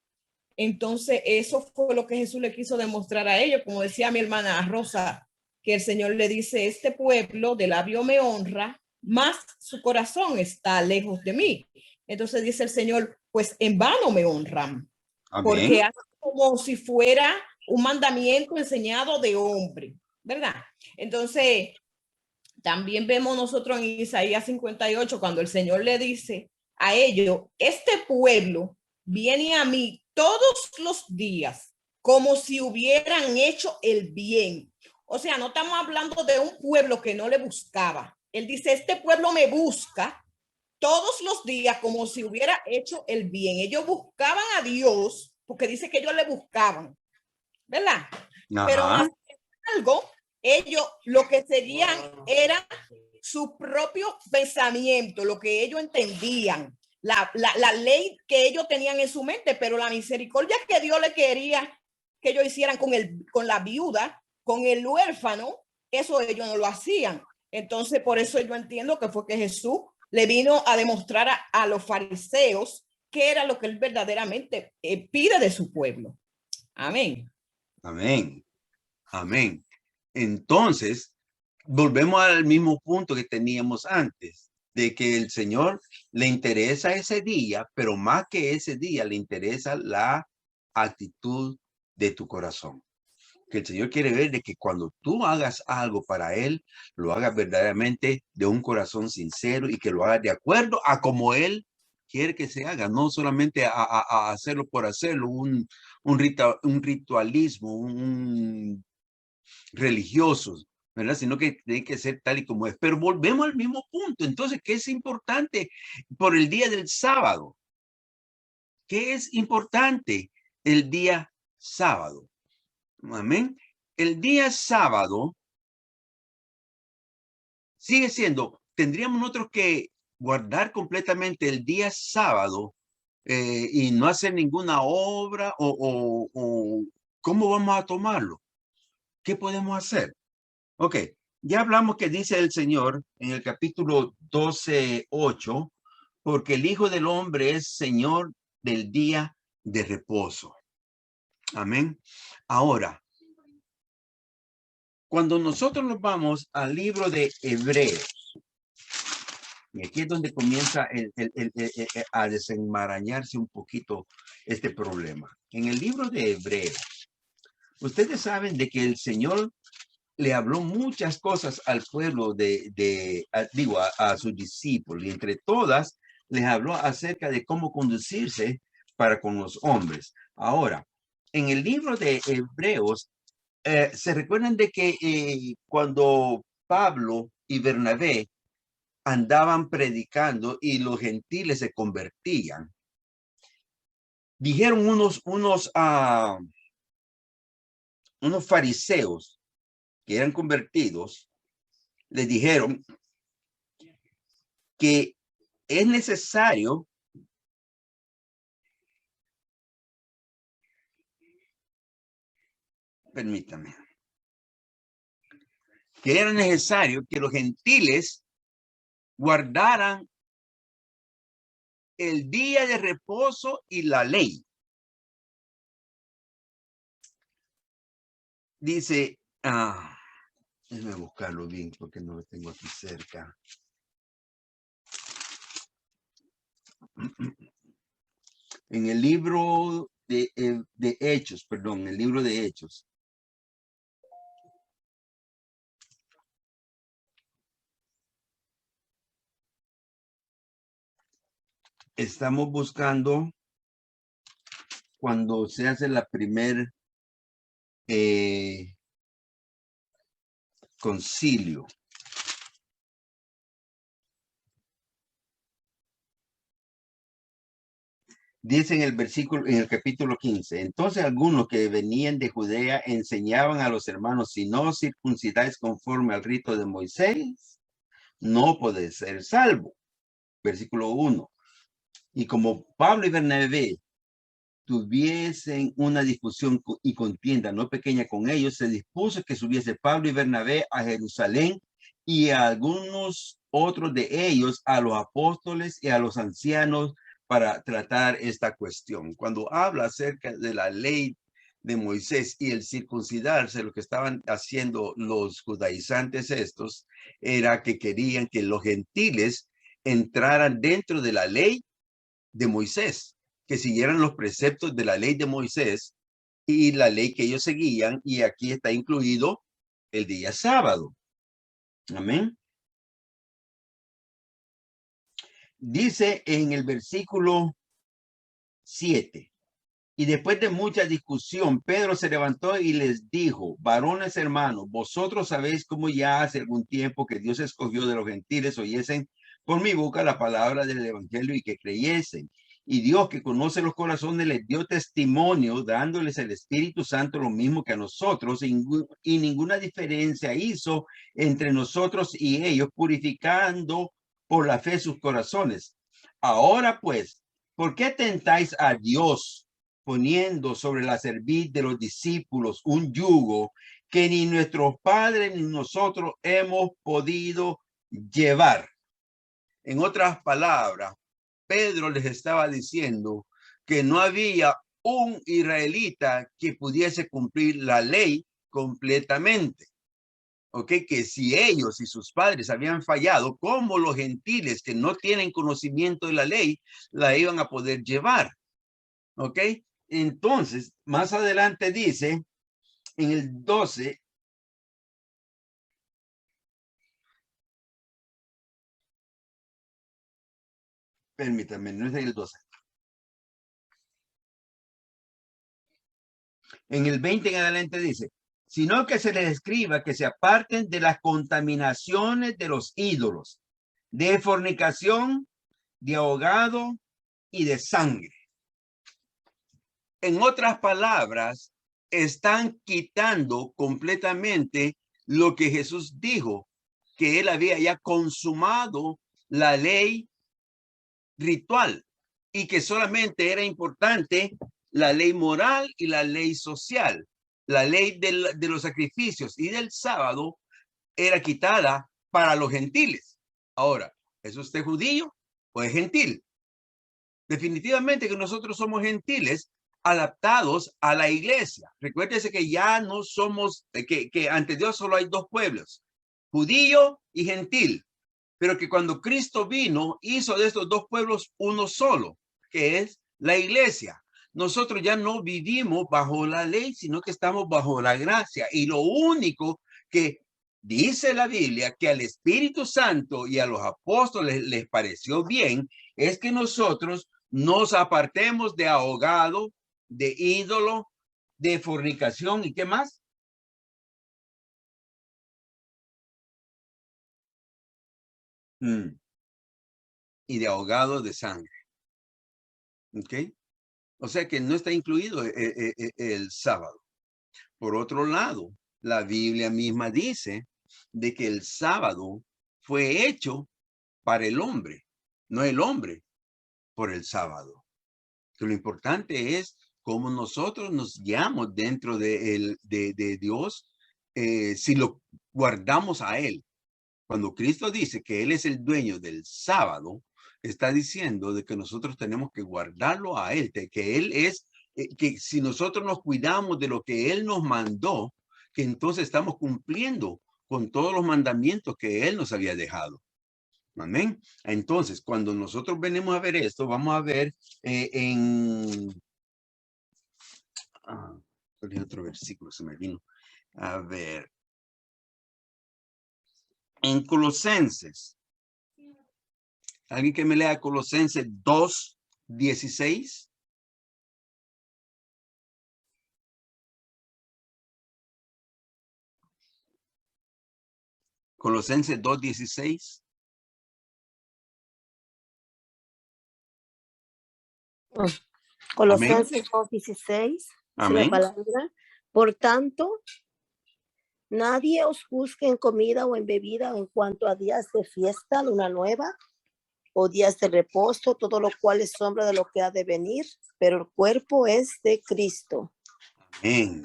Entonces, eso fue lo que Jesús le quiso demostrar a ellos. Como decía mi hermana Rosa, que el Señor le dice, este pueblo de labio me honra, más su corazón está lejos de mí. Entonces dice el Señor, pues en vano me honran. Amén. Porque hace como si fuera un mandamiento enseñado de hombre, ¿verdad? Entonces, también vemos nosotros en Isaías 58, cuando el Señor le dice a ellos, este pueblo viene a mí todos los días como si hubieran hecho el bien. O sea, no estamos hablando de un pueblo que no le buscaba. Él dice, este pueblo me busca todos los días como si hubiera hecho el bien. Ellos buscaban a Dios porque dice que ellos le buscaban, ¿verdad? Ajá. Pero más algo, ellos lo que seguían era su propio pensamiento, lo que ellos entendían, la ley que ellos tenían en su mente, pero la misericordia que Dios le quería que ellos hicieran con la viuda, con el huérfano, eso ellos no lo hacían. Entonces, por eso yo entiendo que fue que Jesús le vino a demostrar a los fariseos qué era lo que él verdaderamente pide de su pueblo. Amén. Amén. Amén. Entonces, volvemos al mismo punto que teníamos antes, de que el Señor le interesa ese día, pero más que ese día le interesa la actitud de tu corazón. Que el Señor quiere ver de que cuando tú hagas algo para Él, lo hagas verdaderamente de un corazón sincero y que lo hagas de acuerdo a como Él quiere que se haga, no solamente a hacerlo por hacerlo, un ritualismo, un religioso, ¿verdad? Sino que tiene que ser tal y como es. Pero volvemos al mismo punto. Entonces, ¿qué es importante por el día del sábado? ¿Qué es importante el día sábado? Amén. El día sábado sigue siendo, tendríamos nosotros que guardar completamente el día sábado y no hacer ninguna obra o ¿cómo vamos a tomarlo? ¿Qué podemos hacer? Ok, ya hablamos que dice el Señor en el capítulo 12:8, porque el Hijo del Hombre es Señor del día de reposo. Amén. Ahora, Cuando nosotros nos vamos al libro de Hebreos, y aquí es donde comienza a desenmarañarse un poquito este problema. En el libro de Hebreos, ustedes saben de que el Señor le habló muchas cosas al pueblo a sus discípulos, y entre todas les habló acerca de cómo conducirse para con los hombres. Ahora, en el libro de Hebreos, se recuerdan de que cuando Pablo y Bernabé andaban predicando y los gentiles se convertían, dijeron unos fariseos que eran convertidos, les dijeron que es necesario permítame, que era necesario que los gentiles guardaran el día de reposo y la ley. Dice, déjame buscarlo bien porque no lo tengo aquí cerca. En el libro de Hechos, perdón, el libro de Hechos. Estamos buscando cuando se hace la primer concilio. Dice en el capítulo 15, entonces algunos que venían de Judea enseñaban a los hermanos, si no circuncidáis conforme al rito de Moisés, no podéis ser salvo. Versículo 1. Y como Pablo y Bernabé tuviesen una discusión y contienda no pequeña con ellos, se dispuso que subiese Pablo y Bernabé a Jerusalén y a algunos otros de ellos a los apóstoles y a los ancianos para tratar esta cuestión. Cuando habla acerca de la ley de Moisés y el circuncidarse, lo que estaban haciendo los judaizantes estos era que querían que los gentiles entraran dentro de la ley de Moisés, que siguieran los preceptos de la ley de Moisés y la ley que ellos seguían, y aquí está incluido el día sábado. Amén. Dice en el versículo 7, y después de mucha discusión, Pedro se levantó y les dijo, varones hermanos, vosotros sabéis cómo ya hace algún tiempo que Dios escogió de los gentiles oyesen por mi boca la palabra del evangelio y que creyesen. Y Dios, que conoce los corazones, les dio testimonio, dándoles el Espíritu Santo lo mismo que a nosotros, y ninguna diferencia hizo entre nosotros y ellos, purificando por la fe sus corazones. Ahora pues, ¿por qué tentáis a Dios, poniendo sobre la cerviz de los discípulos un yugo que ni nuestros padres ni nosotros hemos podido llevar? En otras palabras, Pedro les estaba diciendo que no había un israelita que pudiese cumplir la ley completamente. ¿Ok? Que si ellos y sus padres habían fallado, como los gentiles que no tienen conocimiento de la ley, la iban a poder llevar. ¿Ok? Entonces, más adelante dice, en el 12, permítame, no es en el 12. En el 20 en adelante dice, sino que se les escriba que se aparten de las contaminaciones de los ídolos, de fornicación, de ahogado y de sangre. En otras palabras, están quitando completamente lo que Jesús dijo, que él había ya consumado la ley ritual y que solamente era importante la ley moral y la ley social. La ley de los sacrificios y del sábado era quitada para los gentiles. Ahora, ¿es usted judío o es gentil? Definitivamente que nosotros somos gentiles adaptados a la iglesia. Recuérdese que ya no somos, que ante Dios solo hay dos pueblos, judío y gentil, pero que cuando Cristo vino, hizo de estos dos pueblos uno solo, que es la iglesia. Nosotros ya no vivimos bajo la ley, sino que estamos bajo la gracia. Y lo único que dice la Biblia que al Espíritu Santo y a los apóstoles les pareció bien es que nosotros nos apartemos de ahogado, de ídolo, de fornicación y ¿qué más? Y de ahogado de sangre. ¿Ok? O sea que no está incluido el sábado. Por otro lado, la Biblia misma dice de que el sábado fue hecho para el hombre, no el hombre por el sábado. Que lo importante es cómo nosotros nos guiamos dentro de Dios si lo guardamos a Él. Cuando Cristo dice que Él es el dueño del sábado, está diciendo de que nosotros tenemos que guardarlo a Él, de que Él es, que si nosotros nos cuidamos de lo que Él nos mandó, que entonces estamos cumpliendo con todos los mandamientos que Él nos había dejado. Amén. Entonces, cuando nosotros venimos a ver esto, vamos a ver otro versículo se me vino. A ver. En Colosenses. ¿Alguien que me lea Colosenses 2:16? Colosenses 2:16. Colosenses 2:16. Amén. La palabra. Por tanto, nadie os juzgue en comida o en bebida en cuanto a días de fiesta, luna nueva o días de reposo, todo lo cual es sombra de lo que ha de venir, pero el cuerpo es de Cristo. Amén.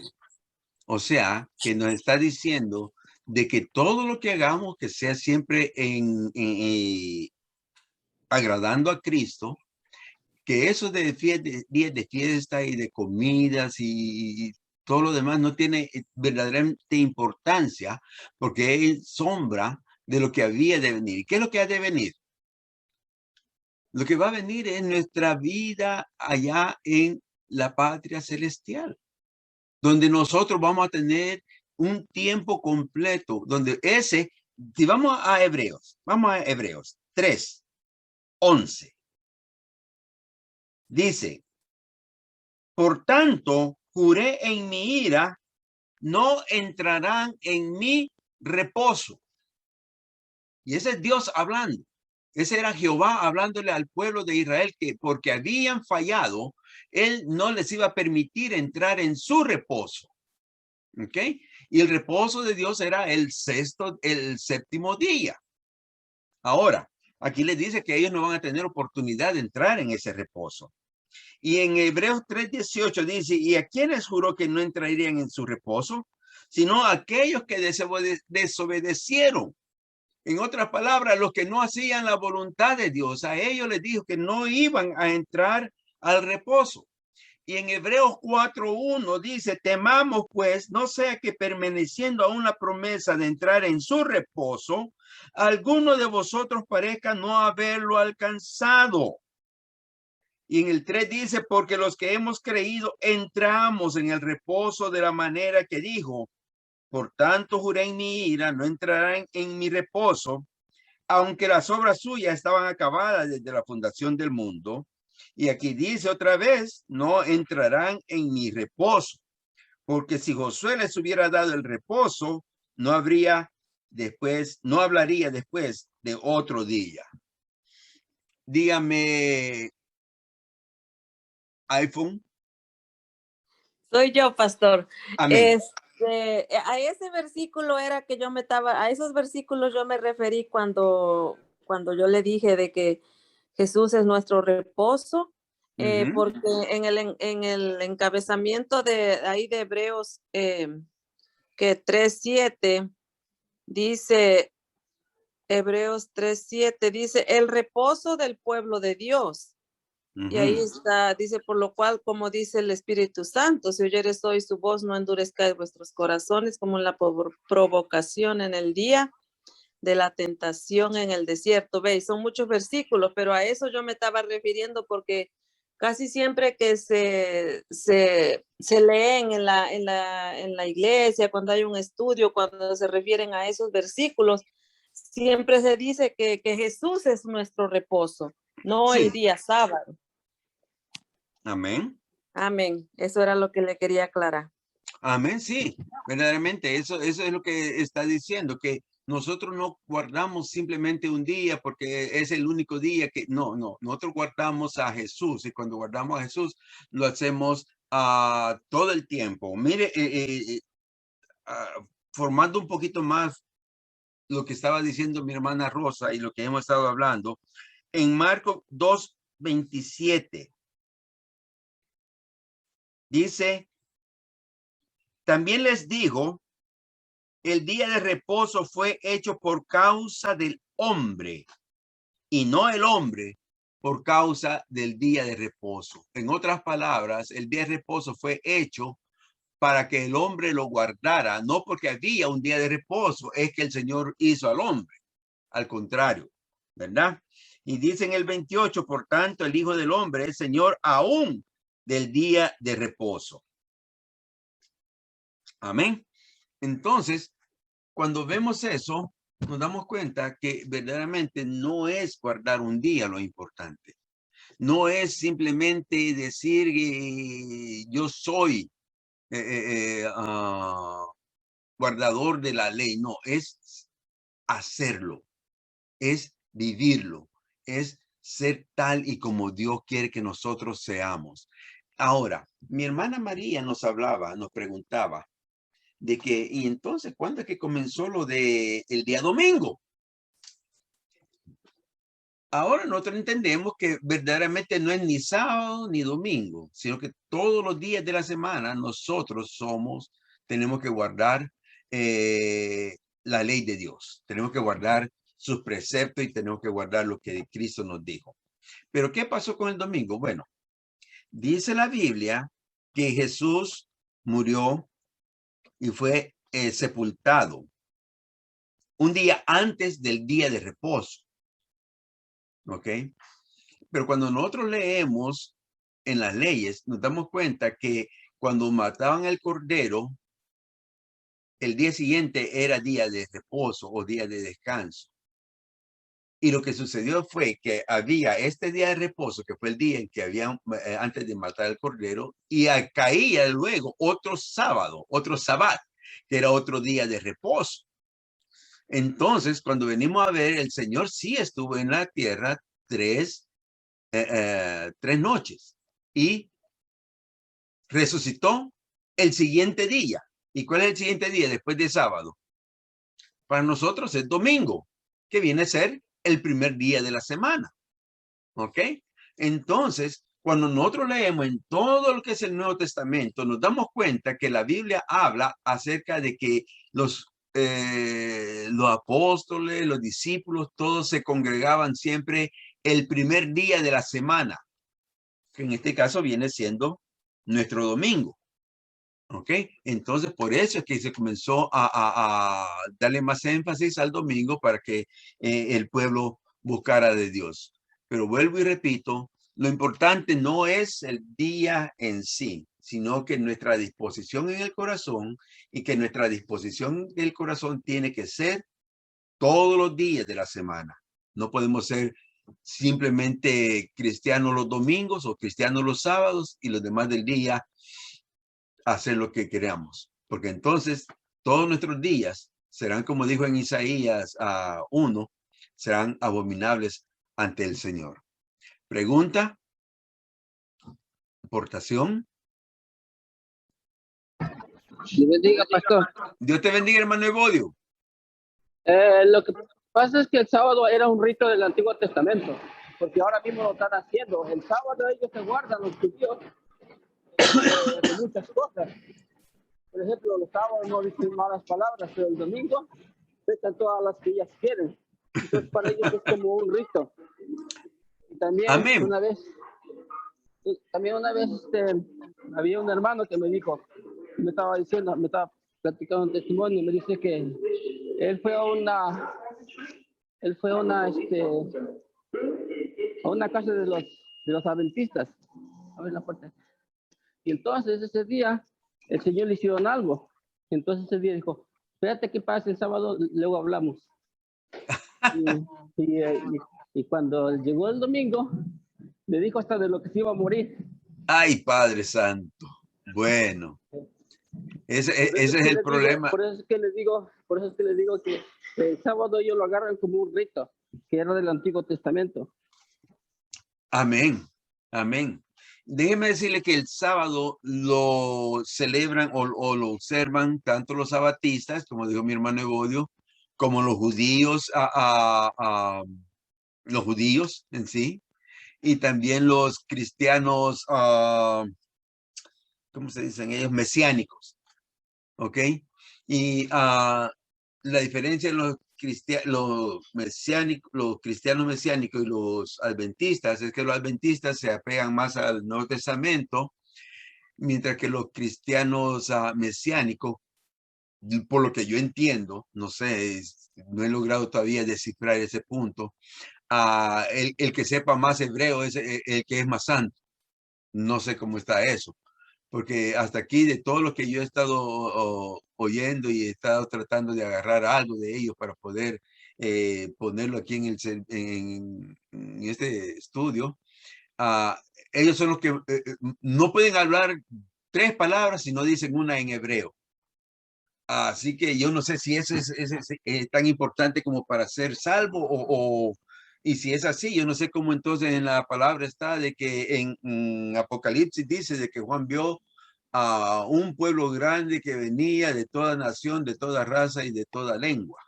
O sea, que nos está diciendo de que todo lo que hagamos que sea siempre agradando a Cristo, que eso de días de fiesta y de comidas y todo lo demás no tiene verdaderamente importancia porque es sombra de lo que había de venir. ¿Qué es lo que ha de venir? Lo que va a venir es nuestra vida allá en la patria celestial, donde nosotros vamos a tener un tiempo completo, donde si vamos a Hebreos 3:11. Dice, por tanto, juré en mi ira, no entrarán en mi reposo. Y ese es Dios hablando. Ese era Jehová hablándole al pueblo de Israel que porque habían fallado, él no les iba a permitir entrar en su reposo. ¿Ok? Y el reposo de Dios era el séptimo día. Ahora, aquí les dice que ellos no van a tener oportunidad de entrar en ese reposo. Y en Hebreos 3:18 dice, ¿y a quiénes juró que no entrarían en su reposo? Sino a aquellos que desobedecieron. En otras palabras, los que no hacían la voluntad de Dios, a ellos les dijo que no iban a entrar al reposo. Y en Hebreos 4:1 dice, temamos pues, no sea que permaneciendo aún la promesa de entrar en su reposo, alguno de vosotros parezca no haberlo alcanzado. Y en el 3 dice, porque los que hemos creído entramos en el reposo de la manera que dijo, por tanto juré en mi ira, no entrarán en mi reposo, aunque las obras suyas estaban acabadas desde la fundación del mundo. Y aquí dice otra vez, no entrarán en mi reposo, porque si Josué les hubiera dado el reposo, no hablaría después de otro día. Dígame, iPhone. Soy yo, pastor. Amén. A ese versículo a esos versículos yo me referí cuando yo le dije de que Jesús es nuestro reposo, porque en el encabezamiento de ahí de Hebreos que 3:7 dice, Hebreos 3:7 dice, el reposo del pueblo de Dios. Y ahí está, dice, por lo cual, como dice el Espíritu Santo, si oyeres hoy su voz, no endurezcáis vuestros corazones como en la provocación en el día de la tentación en el desierto. Veis, son muchos versículos, pero a eso yo me estaba refiriendo porque casi siempre que se leen en la iglesia, cuando hay un estudio, cuando se refieren a esos versículos, siempre se dice que Jesús es nuestro reposo, no el día sábado. Amén. Amén. Eso era lo que le quería aclarar. Amén, sí, verdaderamente, eso es lo que está diciendo, que nosotros no guardamos simplemente un día porque es el único día que, no, nosotros guardamos a Jesús, y cuando guardamos a Jesús lo hacemos todo el tiempo. Mire, formando un poquito más lo que estaba diciendo mi hermana Rosa y lo que hemos estado hablando, en Marcos 2:27 dice: también les digo, el día de reposo fue hecho por causa del hombre y no el hombre por causa del día de reposo. En otras palabras, el día de reposo fue hecho para que el hombre lo guardara, no porque había un día de reposo, es que el Señor hizo al hombre. Al contrario, ¿verdad? Y dice en el 28, por tanto, el Hijo del Hombre es Señor aún del día de reposo. Amén. Entonces, cuando vemos eso, nos damos cuenta que verdaderamente no es guardar un día lo importante. No es simplemente decir yo soy guardador de la ley. No, es hacerlo, es vivirlo, es ser tal y como Dios quiere que nosotros seamos. Ahora, mi hermana María nos hablaba, nos preguntaba de que, y entonces, ¿cuándo es que comenzó lo de el día domingo? Ahora nosotros entendemos que verdaderamente no es ni sábado ni domingo, sino que todos los días de la semana nosotros tenemos que guardar la ley de Dios. Tenemos que guardar sus preceptos y tenemos que guardar lo que Cristo nos dijo. Pero ¿qué pasó con el domingo? Bueno, dice la Biblia que Jesús murió y fue sepultado un día antes del día de reposo. ¿Ok? Pero cuando nosotros leemos en las leyes, nos damos cuenta que cuando mataban el cordero, el día siguiente era día de reposo o día de descanso. Y lo que sucedió fue que había este día de reposo, que fue el día en que habían, antes de matar el cordero, y caía luego otro sábado, otro sabbat, que era otro día de reposo. Entonces, cuando venimos a ver, el Señor sí estuvo en la tierra 3 noches y resucitó el siguiente día. ¿Y cuál es el siguiente día después de sábado? Para nosotros es domingo, que viene a ser el primer día de la semana. ¿Ok? Entonces, cuando nosotros leemos en todo lo que es el Nuevo Testamento, nos damos cuenta que la Biblia habla acerca de que los apóstoles, los discípulos, todos se congregaban siempre el primer día de la semana, que en este caso viene siendo nuestro domingo. ¿Ok? Entonces, por eso es que se comenzó a darle más énfasis al domingo para que el pueblo buscara de Dios. Pero vuelvo y repito, lo importante no es el día en sí, sino que nuestra disposición en el corazón, y que nuestra disposición del corazón tiene que ser todos los días de la semana. No podemos ser simplemente cristianos los domingos o cristianos los sábados y los demás del día hacer lo que queramos, porque entonces todos nuestros días serán, como dijo en Isaías 1, serán abominables ante el Señor. Pregunta, aportación. Dios bendiga, pastor. Dios te bendiga, hermano Evodio. Lo que pasa es que el sábado era un rito del Antiguo Testamento, porque ahora mismo lo están haciendo. El sábado ellos se guardan, los judíos, de muchas cosas. Por ejemplo, los sábados no dicen malas palabras, pero el domingo pecan todas las que ellas quieren. Entonces para ellos es como un rito. Y también Amén. una vez también una vez había un hermano que me dijo, me estaba platicando un testimonio, me dice que él fue a una casa de los adventistas. A ver la puerta. Y entonces ese día el Señor le hicieron algo. Entonces ese día dijo, espérate que pase el sábado, luego hablamos. Y cuando llegó el domingo, le dijo hasta de lo que se iba a morir. Ay, Padre Santo. Bueno, ese es el problema. Por eso es que le digo que el sábado ellos lo agarran como un rito, que era del Antiguo Testamento. Amén, amén. Déjeme decirle que el sábado lo celebran o lo observan tanto los sabatistas, como dijo mi hermano Evodio, como los judíos, los judíos en sí, y también los cristianos, ¿cómo se dicen ellos? Mesiánicos, ¿ok? Y la diferencia en los cristianos mesiánicos y los adventistas es que los adventistas se apegan más al Nuevo Testamento, mientras que los cristianos mesiánicos, por lo que yo entiendo, no sé, no he logrado todavía descifrar ese punto, el que sepa más hebreo es el que es más santo. No sé cómo está eso, porque hasta aquí de todo lo que yo he estado oyendo y he estado tratando de agarrar algo de ellos para poder ponerlo aquí en este estudio, ellos son los que no pueden hablar 3 palabras si no dicen una en hebreo. Así que yo no sé si eso es tan importante como para ser salvo y si es así, yo no sé cómo entonces en la palabra está de que en Apocalipsis dice de que Juan vio a un pueblo grande que venía de toda nación, de toda raza y de toda lengua.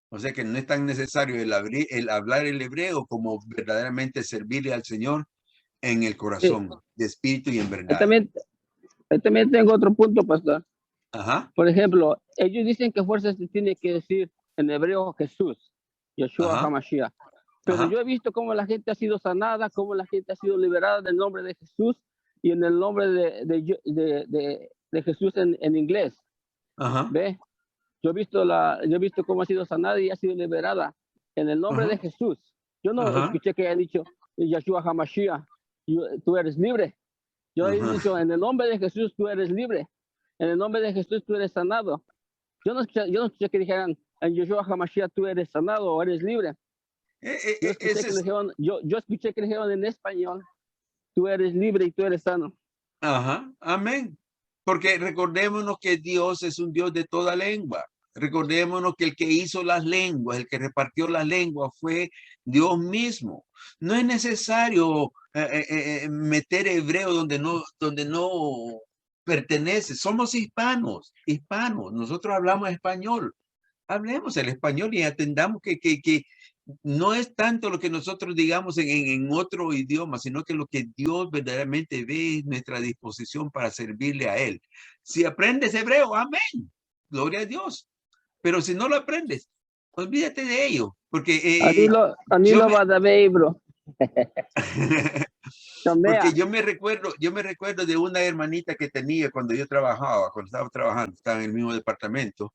O sea que no es tan necesario el hablar el hebreo como verdaderamente servirle al Señor en el corazón, de espíritu y en verdad. También tengo otro punto, pastor. Ajá. Por ejemplo, ellos dicen que fuerza se tiene que decir en hebreo Jesús, Yeshua HaMashiach. Pero yo he visto cómo la gente ha sido sanada, cómo la gente ha sido liberada en el nombre de Jesús y en el nombre de Jesús en inglés. ¿Ve? Yo he visto cómo ha sido sanada y ha sido liberada en el nombre de Jesús. Yo no escuché que haya dicho Yeshua HaMashiach, tú eres libre. Yo he dicho en el nombre de Jesús tú eres libre. En el nombre de Jesús tú eres sanado. Yo no escuché que dijeran en Yeshua HaMashiach tú eres sanado o eres libre. Yo escuché que dijeron en español, tú eres libre y tú eres sano. Ajá, amén. Porque recordémonos que Dios es un Dios de toda lengua. Recordémonos que el que hizo las lenguas, el que repartió las lenguas fue Dios mismo. No es necesario meter hebreo donde no pertenece. Somos hispanos. Nosotros hablamos español. Hablemos el español y atendamos que no es tanto lo que nosotros digamos en otro idioma, sino que lo que Dios verdaderamente ve es nuestra disposición para servirle a Él. Si aprendes hebreo, amén, gloria a Dios. Pero si no lo aprendes, olvídate de ello, porque porque yo me recuerdo de una hermanita que tenía cuando estaba trabajando, estaba en el mismo departamento,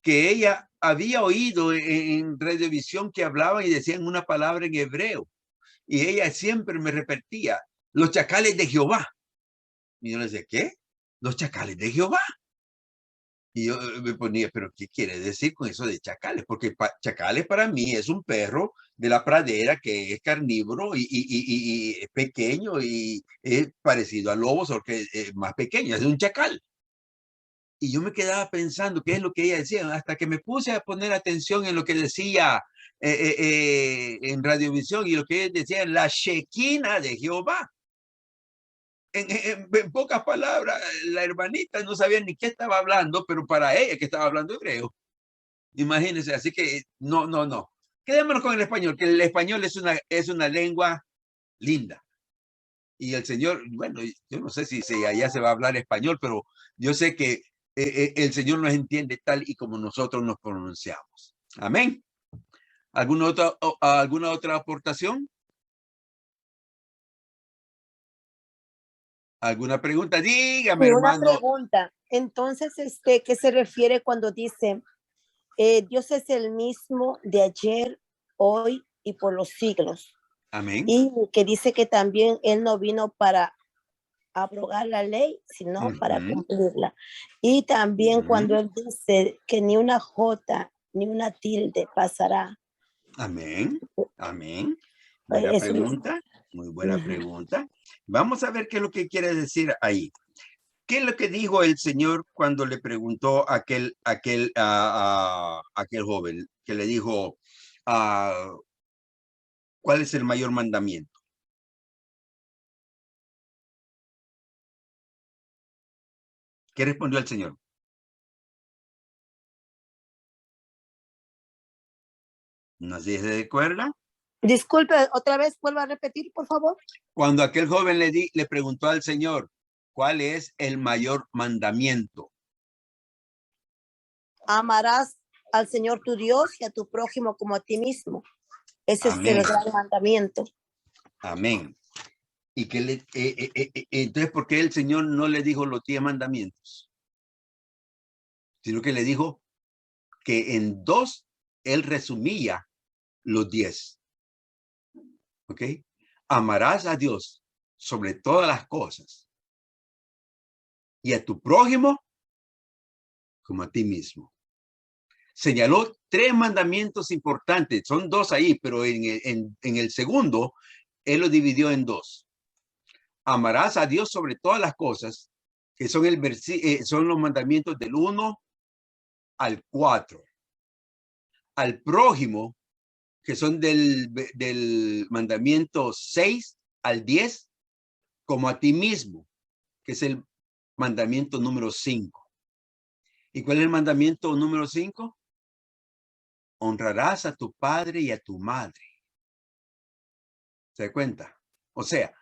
que ella había oído en Radiovisión que hablaban y decían una palabra en hebreo. Y ella siempre me repetía, los chacales de Jehová. Y yo le decía, ¿qué? Los chacales de Jehová. Y yo me ponía, ¿pero qué quiere decir con eso de chacales? Porque chacales para mí es un perro de la pradera que es carnívoro y es pequeño y es parecido al lobo, solo que es más pequeño, es un chacal. Y yo me quedaba pensando qué es lo que ella decía, hasta que me puse a poner atención en lo que decía en Radiovisión y lo que decía la Shekinah de Jehová. En pocas palabras, la hermanita no sabía ni qué estaba hablando, pero para ella que estaba hablando hebreo. Imagínense, así que no. Quedémonos con el español, que el español es una lengua linda. Y el Señor, bueno, yo no sé si allá se va a hablar español, pero yo sé que el Señor nos entiende tal y como nosotros nos pronunciamos. Amén. ¿Alguna otra aportación? ¿Alguna pregunta? Dígame, Sí, una hermano. pregunta. Entonces, ¿qué se refiere cuando dice Dios es el mismo de ayer, hoy y por los siglos? Amén. Y que dice que también Él no vino para abrogar la ley, sino para cumplirla. Y también cuando Él dice que ni una jota ni una tilde pasará. Amén. Amén. Buena pregunta. Muy buena pregunta. Vamos a ver qué es lo que quiere decir ahí. ¿Qué es lo que dijo el Señor cuando le preguntó a aquel joven que le dijo, ¿cuál es el mayor mandamiento? ¿Qué respondió el Señor? ¿No sé si se recuerda? Disculpe, otra vez, vuelva a repetir, por favor. Cuando aquel joven le preguntó al Señor, ¿cuál es el mayor mandamiento? Amarás al Señor tu Dios y a tu prójimo como a ti mismo. Ese Amén. es el gran mandamiento. Amén. Y que entonces, ¿por qué el Señor no le dijo los 10 mandamientos? Sino que le dijo que en 2 Él resumía los 10. ¿Ok? Amarás a Dios sobre todas las cosas y a tu prójimo como a ti mismo. Señaló 3 mandamientos importantes. Son 2 ahí, pero en el segundo, Él lo dividió en 2. Amarás a Dios sobre todas las cosas, que son, son los mandamientos del 1 al 4. Al prójimo, que son del mandamiento 6 al 10, como a ti mismo, que es el mandamiento número 5. ¿Y cuál es el mandamiento número 5? Honrarás a tu padre y a tu madre. ¿Se da cuenta? O sea,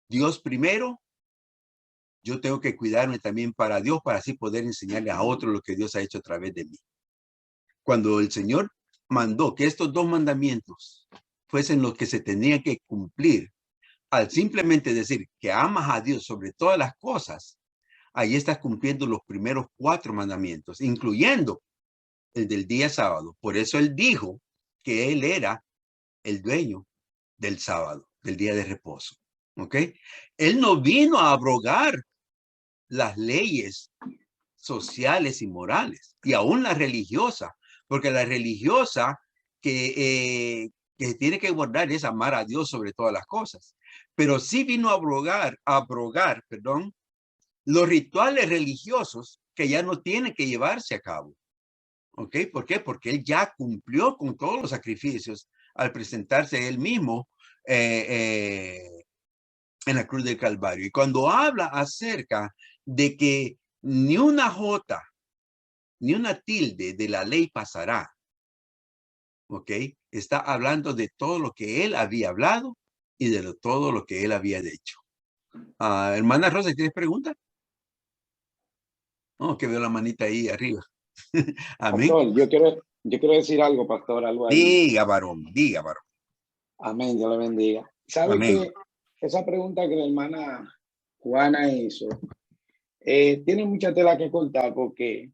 Dios primero, yo tengo que cuidarme también para Dios, para así poder enseñarle a otros lo que Dios ha hecho a través de mí. Cuando el Señor mandó que estos 2 mandamientos fuesen los que se tenían que cumplir, al simplemente decir que amas a Dios sobre todas las cosas, ahí estás cumpliendo los primeros 4 mandamientos, incluyendo el del día sábado. Por eso Él dijo que Él era el dueño del sábado, del día de reposo. ¿Ok? Él no vino a abrogar las leyes sociales y morales, y aún la religiosa, porque la religiosa que tiene que guardar es amar a Dios sobre todas las cosas. Pero sí vino a abrogar, los rituales religiosos que ya no tienen que llevarse a cabo. ¿Ok? ¿Por qué? Porque Él ya cumplió con todos los sacrificios al presentarse Él mismo en la cruz del Calvario. Y cuando habla acerca de que ni una jota, ni una tilde de la ley pasará, ¿ok? Está hablando de todo lo que Él había hablado y de todo lo que Él había hecho. Hermana Rosa, ¿tienes pregunta? Oh, que veo la manita ahí arriba. Amén. Pastor, yo quiero decir algo, pastor, algo ahí. Diga, varón, diga, varón. Amén, Dios le bendiga. ¿Sabe que esa pregunta que la hermana Juana hizo tiene mucha tela que cortar, porque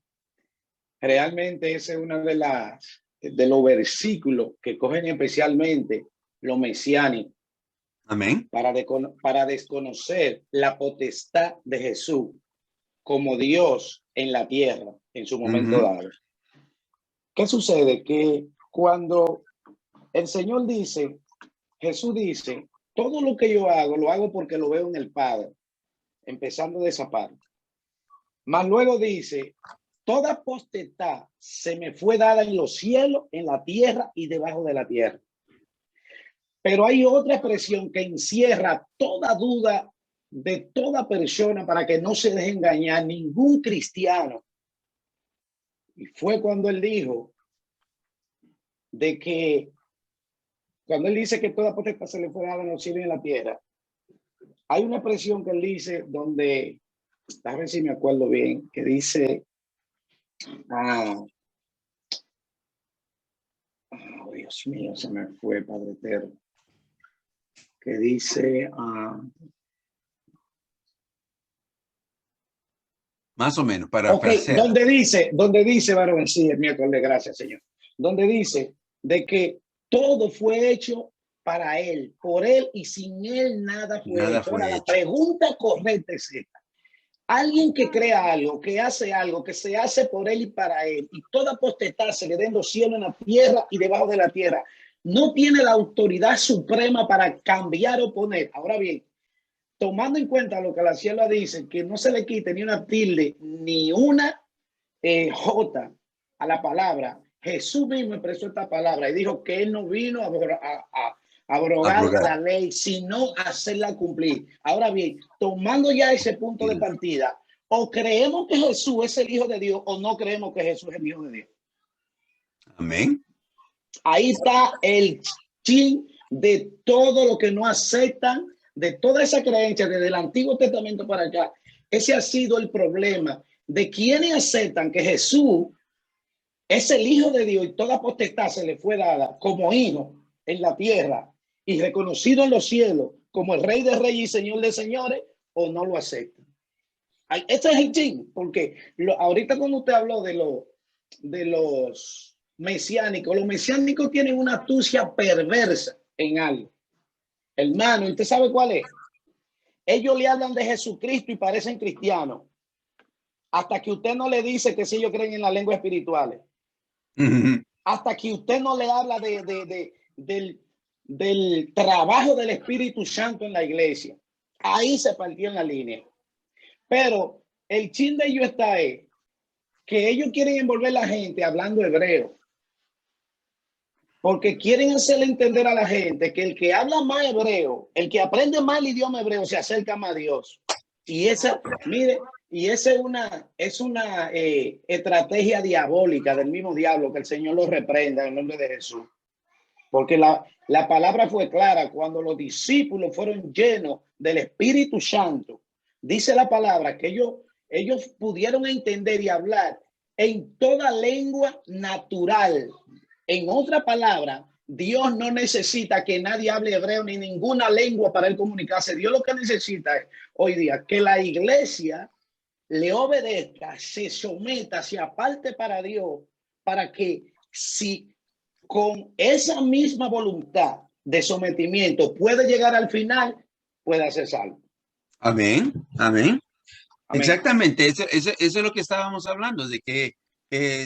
realmente esa es una de los versículos que cogen especialmente los mesiánicos? Amén. Para desconocer la potestad de Jesús como Dios en la tierra en su momento dado. ¿Qué sucede? Que cuando el Señor dice, Jesús dice, todo lo que yo hago, lo hago porque lo veo en el Padre, empezando de esa parte. Mas luego dice, toda potestad se me fue dada en los cielos, en la tierra y debajo de la tierra. Pero hay otra expresión que encierra toda duda de toda persona para que no se deje engañar ningún cristiano. Y fue cuando él dijo de que, cuando él dice que toda potestad se le fue dada en los cielos y en la tierra, hay una expresión que él dice donde, a ver si me acuerdo bien, que dice, Dios mío, se me fue, Padre eterno, que dice, Más o menos, Ok, donde dice, varón, sí, el miércoles, gracias, Señor. Donde dice de que todo fue hecho para él, por él y sin él nada fue hecho. Ahora, la pregunta correcta es esta. Alguien que crea algo, que hace algo, que se hace por él y para él, y toda potestad se le den los cielos en la tierra y debajo de la tierra, no tiene la autoridad suprema para cambiar o poner. Ahora bien, tomando en cuenta lo que la cielo dice, que no se le quite ni una tilde, ni una J a la palabra. Jesús mismo expresó esta palabra y dijo que él no vino a abrogar la ley, sino hacerla cumplir. Ahora bien, tomando ya ese punto de partida, o creemos que Jesús es el Hijo de Dios o no creemos que Jesús es el Hijo de Dios. Amén. Ahí está el chin de todo lo que no aceptan, de toda esa creencia desde el Antiguo Testamento para acá. Ese ha sido el problema de quienes aceptan que Jesús es el Hijo de Dios y toda potestad se le fue dada como hijo en la tierra y reconocido en los cielos como el Rey de Reyes y Señor de Señores, o no lo aceptan. Este es el chin, porque ahorita cuando usted habló de los mesiánicos tienen una astucia perversa en algo. Hermano, ¿usted sabe cuál es? Ellos le hablan de Jesucristo y parecen cristianos, hasta que usted no le dice que si ellos creen en las lenguas espirituales. Hasta que usted no le habla del trabajo del Espíritu Santo en la iglesia. Ahí se partió en la línea. Pero el chin de ellos está ahí, que ellos quieren envolver a la gente hablando hebreo. Porque quieren hacerle entender a la gente que el que habla más hebreo, el que aprende más el idioma hebreo, se acerca más a Dios. Y esa, mire, y esa es una estrategia diabólica del mismo diablo, que el Señor lo reprenda en el nombre de Jesús. Porque la palabra fue clara cuando los discípulos fueron llenos del Espíritu Santo. Dice la palabra que ellos pudieron entender y hablar en toda lengua natural. En otra palabra, Dios no necesita que nadie hable hebreo ni ninguna lengua para él comunicarse. Dios lo que necesita es, hoy día, que la iglesia le obedezca, se someta, se aparte para Dios, para que si con esa misma voluntad de sometimiento puede llegar al final, pueda ser salvo. Amén, amén. Exactamente, eso es lo que estábamos hablando, de que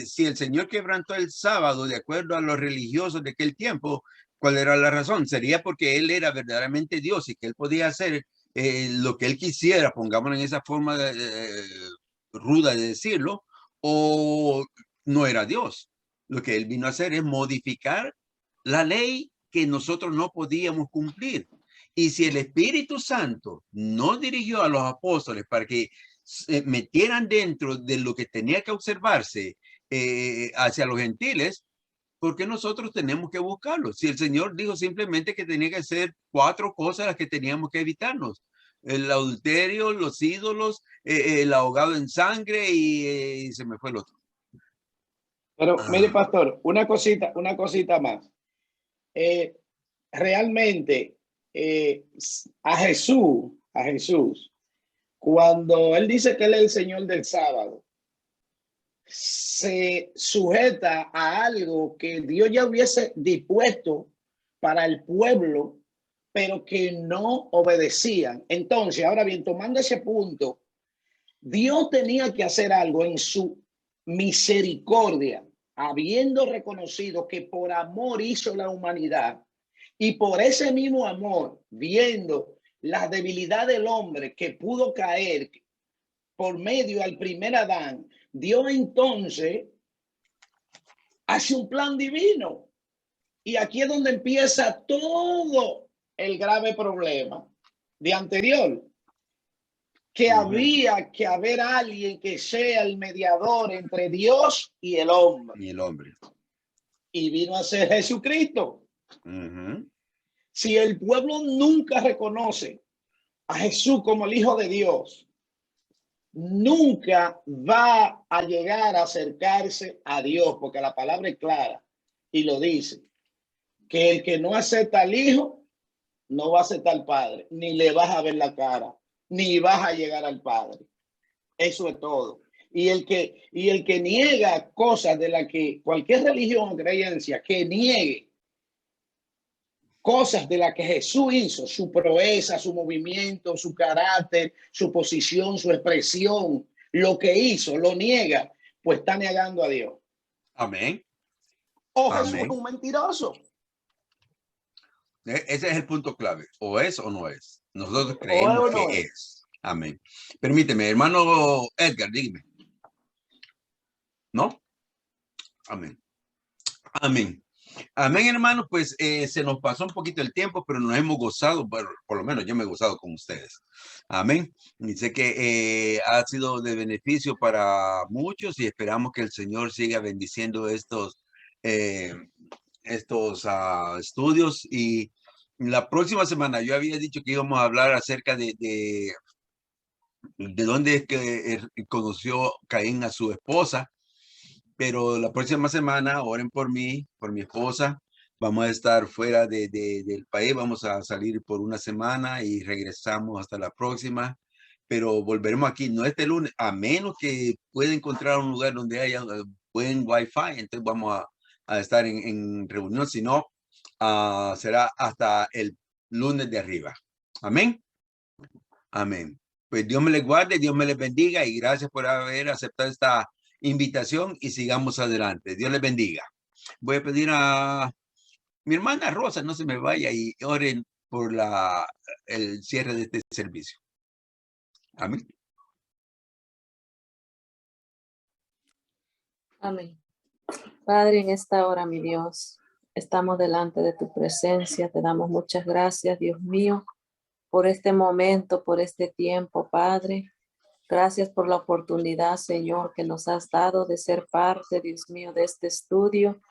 si el Señor quebrantó el sábado de acuerdo a los religiosos de aquel tiempo, ¿cuál era la razón? Sería porque Él era verdaderamente Dios y que Él podía hacer lo que Él quisiera, pongámoslo en esa forma ruda de decirlo, o no era Dios. Lo que Él vino a hacer es modificar la ley que nosotros no podíamos cumplir. Y si el Espíritu Santo no dirigió a los apóstoles para que se metieran dentro de lo que tenía que observarse hacia los gentiles, ¿por qué nosotros tenemos que buscarlo? Si el Señor dijo simplemente que tenía que ser 4 cosas las que teníamos que evitarnos: el adulterio, los ídolos, el ahogado en sangre y se me fue el otro. Pero mire, pastor, una cosita más. Realmente a Jesús, cuando él dice que él es el Señor del sábado, se sujeta a algo que Dios ya hubiese dispuesto para el pueblo, pero que no obedecían. Entonces, ahora bien, tomando ese punto, Dios tenía que hacer algo en su misericordia, habiendo reconocido que por amor hizo la humanidad, y por ese mismo amor, viendo la debilidad del hombre que pudo caer por medio al primer Adán, Dios entonces hace un plan divino. Y aquí es donde empieza todo el grave problema de anterior, que había que haber alguien que sea el mediador entre Dios y el hombre. Y vino a ser Jesucristo. Si el pueblo nunca reconoce a Jesús como el Hijo de Dios, nunca va a llegar a acercarse a Dios, porque la palabra es clara y lo dice, que el que no acepta al Hijo no va a aceptar al Padre, ni le vas a ver la cara, ni vas a llegar al Padre. Eso es todo. Y el que niega cosas de las que cualquier religión o creencia que niegue cosas de las que Jesús hizo, su proeza, su movimiento, su carácter, su posición, su expresión, lo que hizo, lo niega, pues está negando a Dios. Amén. O Jesús es un mentiroso. Ese es el punto clave. O es o no es. Nosotros creemos que es. Amén. Permíteme, hermano Edgar, dígame. ¿No? Amén. Amén. Amén, hermano. Pues se nos pasó un poquito el tiempo, pero nos hemos gozado, por lo menos yo me he gozado con ustedes. Amén. Y sé que ha sido de beneficio para muchos y esperamos que el Señor siga bendiciendo estos estudios. Y la próxima semana yo había dicho que íbamos a hablar acerca de dónde es que conoció Caín a su esposa, pero la próxima semana, oren por mí, por mi esposa. Vamos a estar fuera del país, vamos a salir por una semana y regresamos hasta la próxima, pero volveremos aquí, no este lunes, a menos que pueda encontrar un lugar donde haya buen wifi, entonces vamos a estar en reunión, si no, será hasta el lunes de arriba. Amén. Amén. Pues Dios me les guarde, Dios me les bendiga y gracias por haber aceptado esta invitación y sigamos adelante. Dios les bendiga. Voy a pedir a mi hermana Rosa, no se me vaya y oren por el cierre de este servicio. Amén. Amén. Padre, en esta hora, mi Dios, estamos delante de tu presencia. Te damos muchas gracias, Dios mío, por este momento, por este tiempo, Padre. Gracias por la oportunidad, Señor, que nos has dado de ser parte, Dios mío, de este estudio.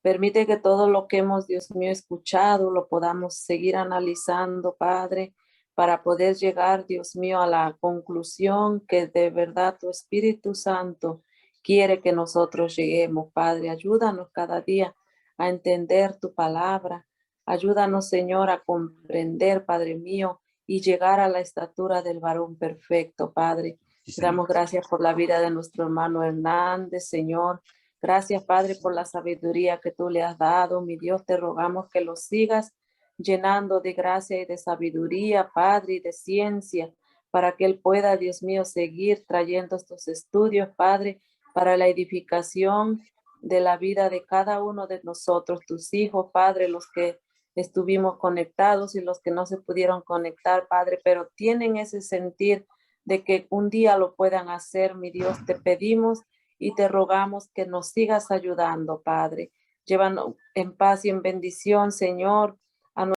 Permite que todo lo que hemos, Dios mío, escuchado, lo podamos seguir analizando, Padre, para poder llegar, Dios mío, a la conclusión que de verdad tu Espíritu Santo quiere que nosotros lleguemos, Padre. Ayúdanos cada día a entender tu palabra. Ayúdanos, Señor, a comprender, Padre mío, y llegar a la estatura del varón perfecto, Padre. Te damos gracias por la vida de nuestro hermano Hernández, Señor. Gracias, Padre, por la sabiduría que tú le has dado. Mi Dios, te rogamos que lo sigas llenando de gracia y de sabiduría, Padre, y de ciencia, para que él pueda, Dios mío, seguir trayendo estos estudios, Padre, para la edificación de la vida de cada uno de nosotros, tus hijos, Padre, los que estuvimos conectados y los que no se pudieron conectar, Padre, pero tienen ese sentir de que un día lo puedan hacer. Mi Dios, te pedimos y te rogamos que nos sigas ayudando, Padre. Llévanos en paz y en bendición, Señor,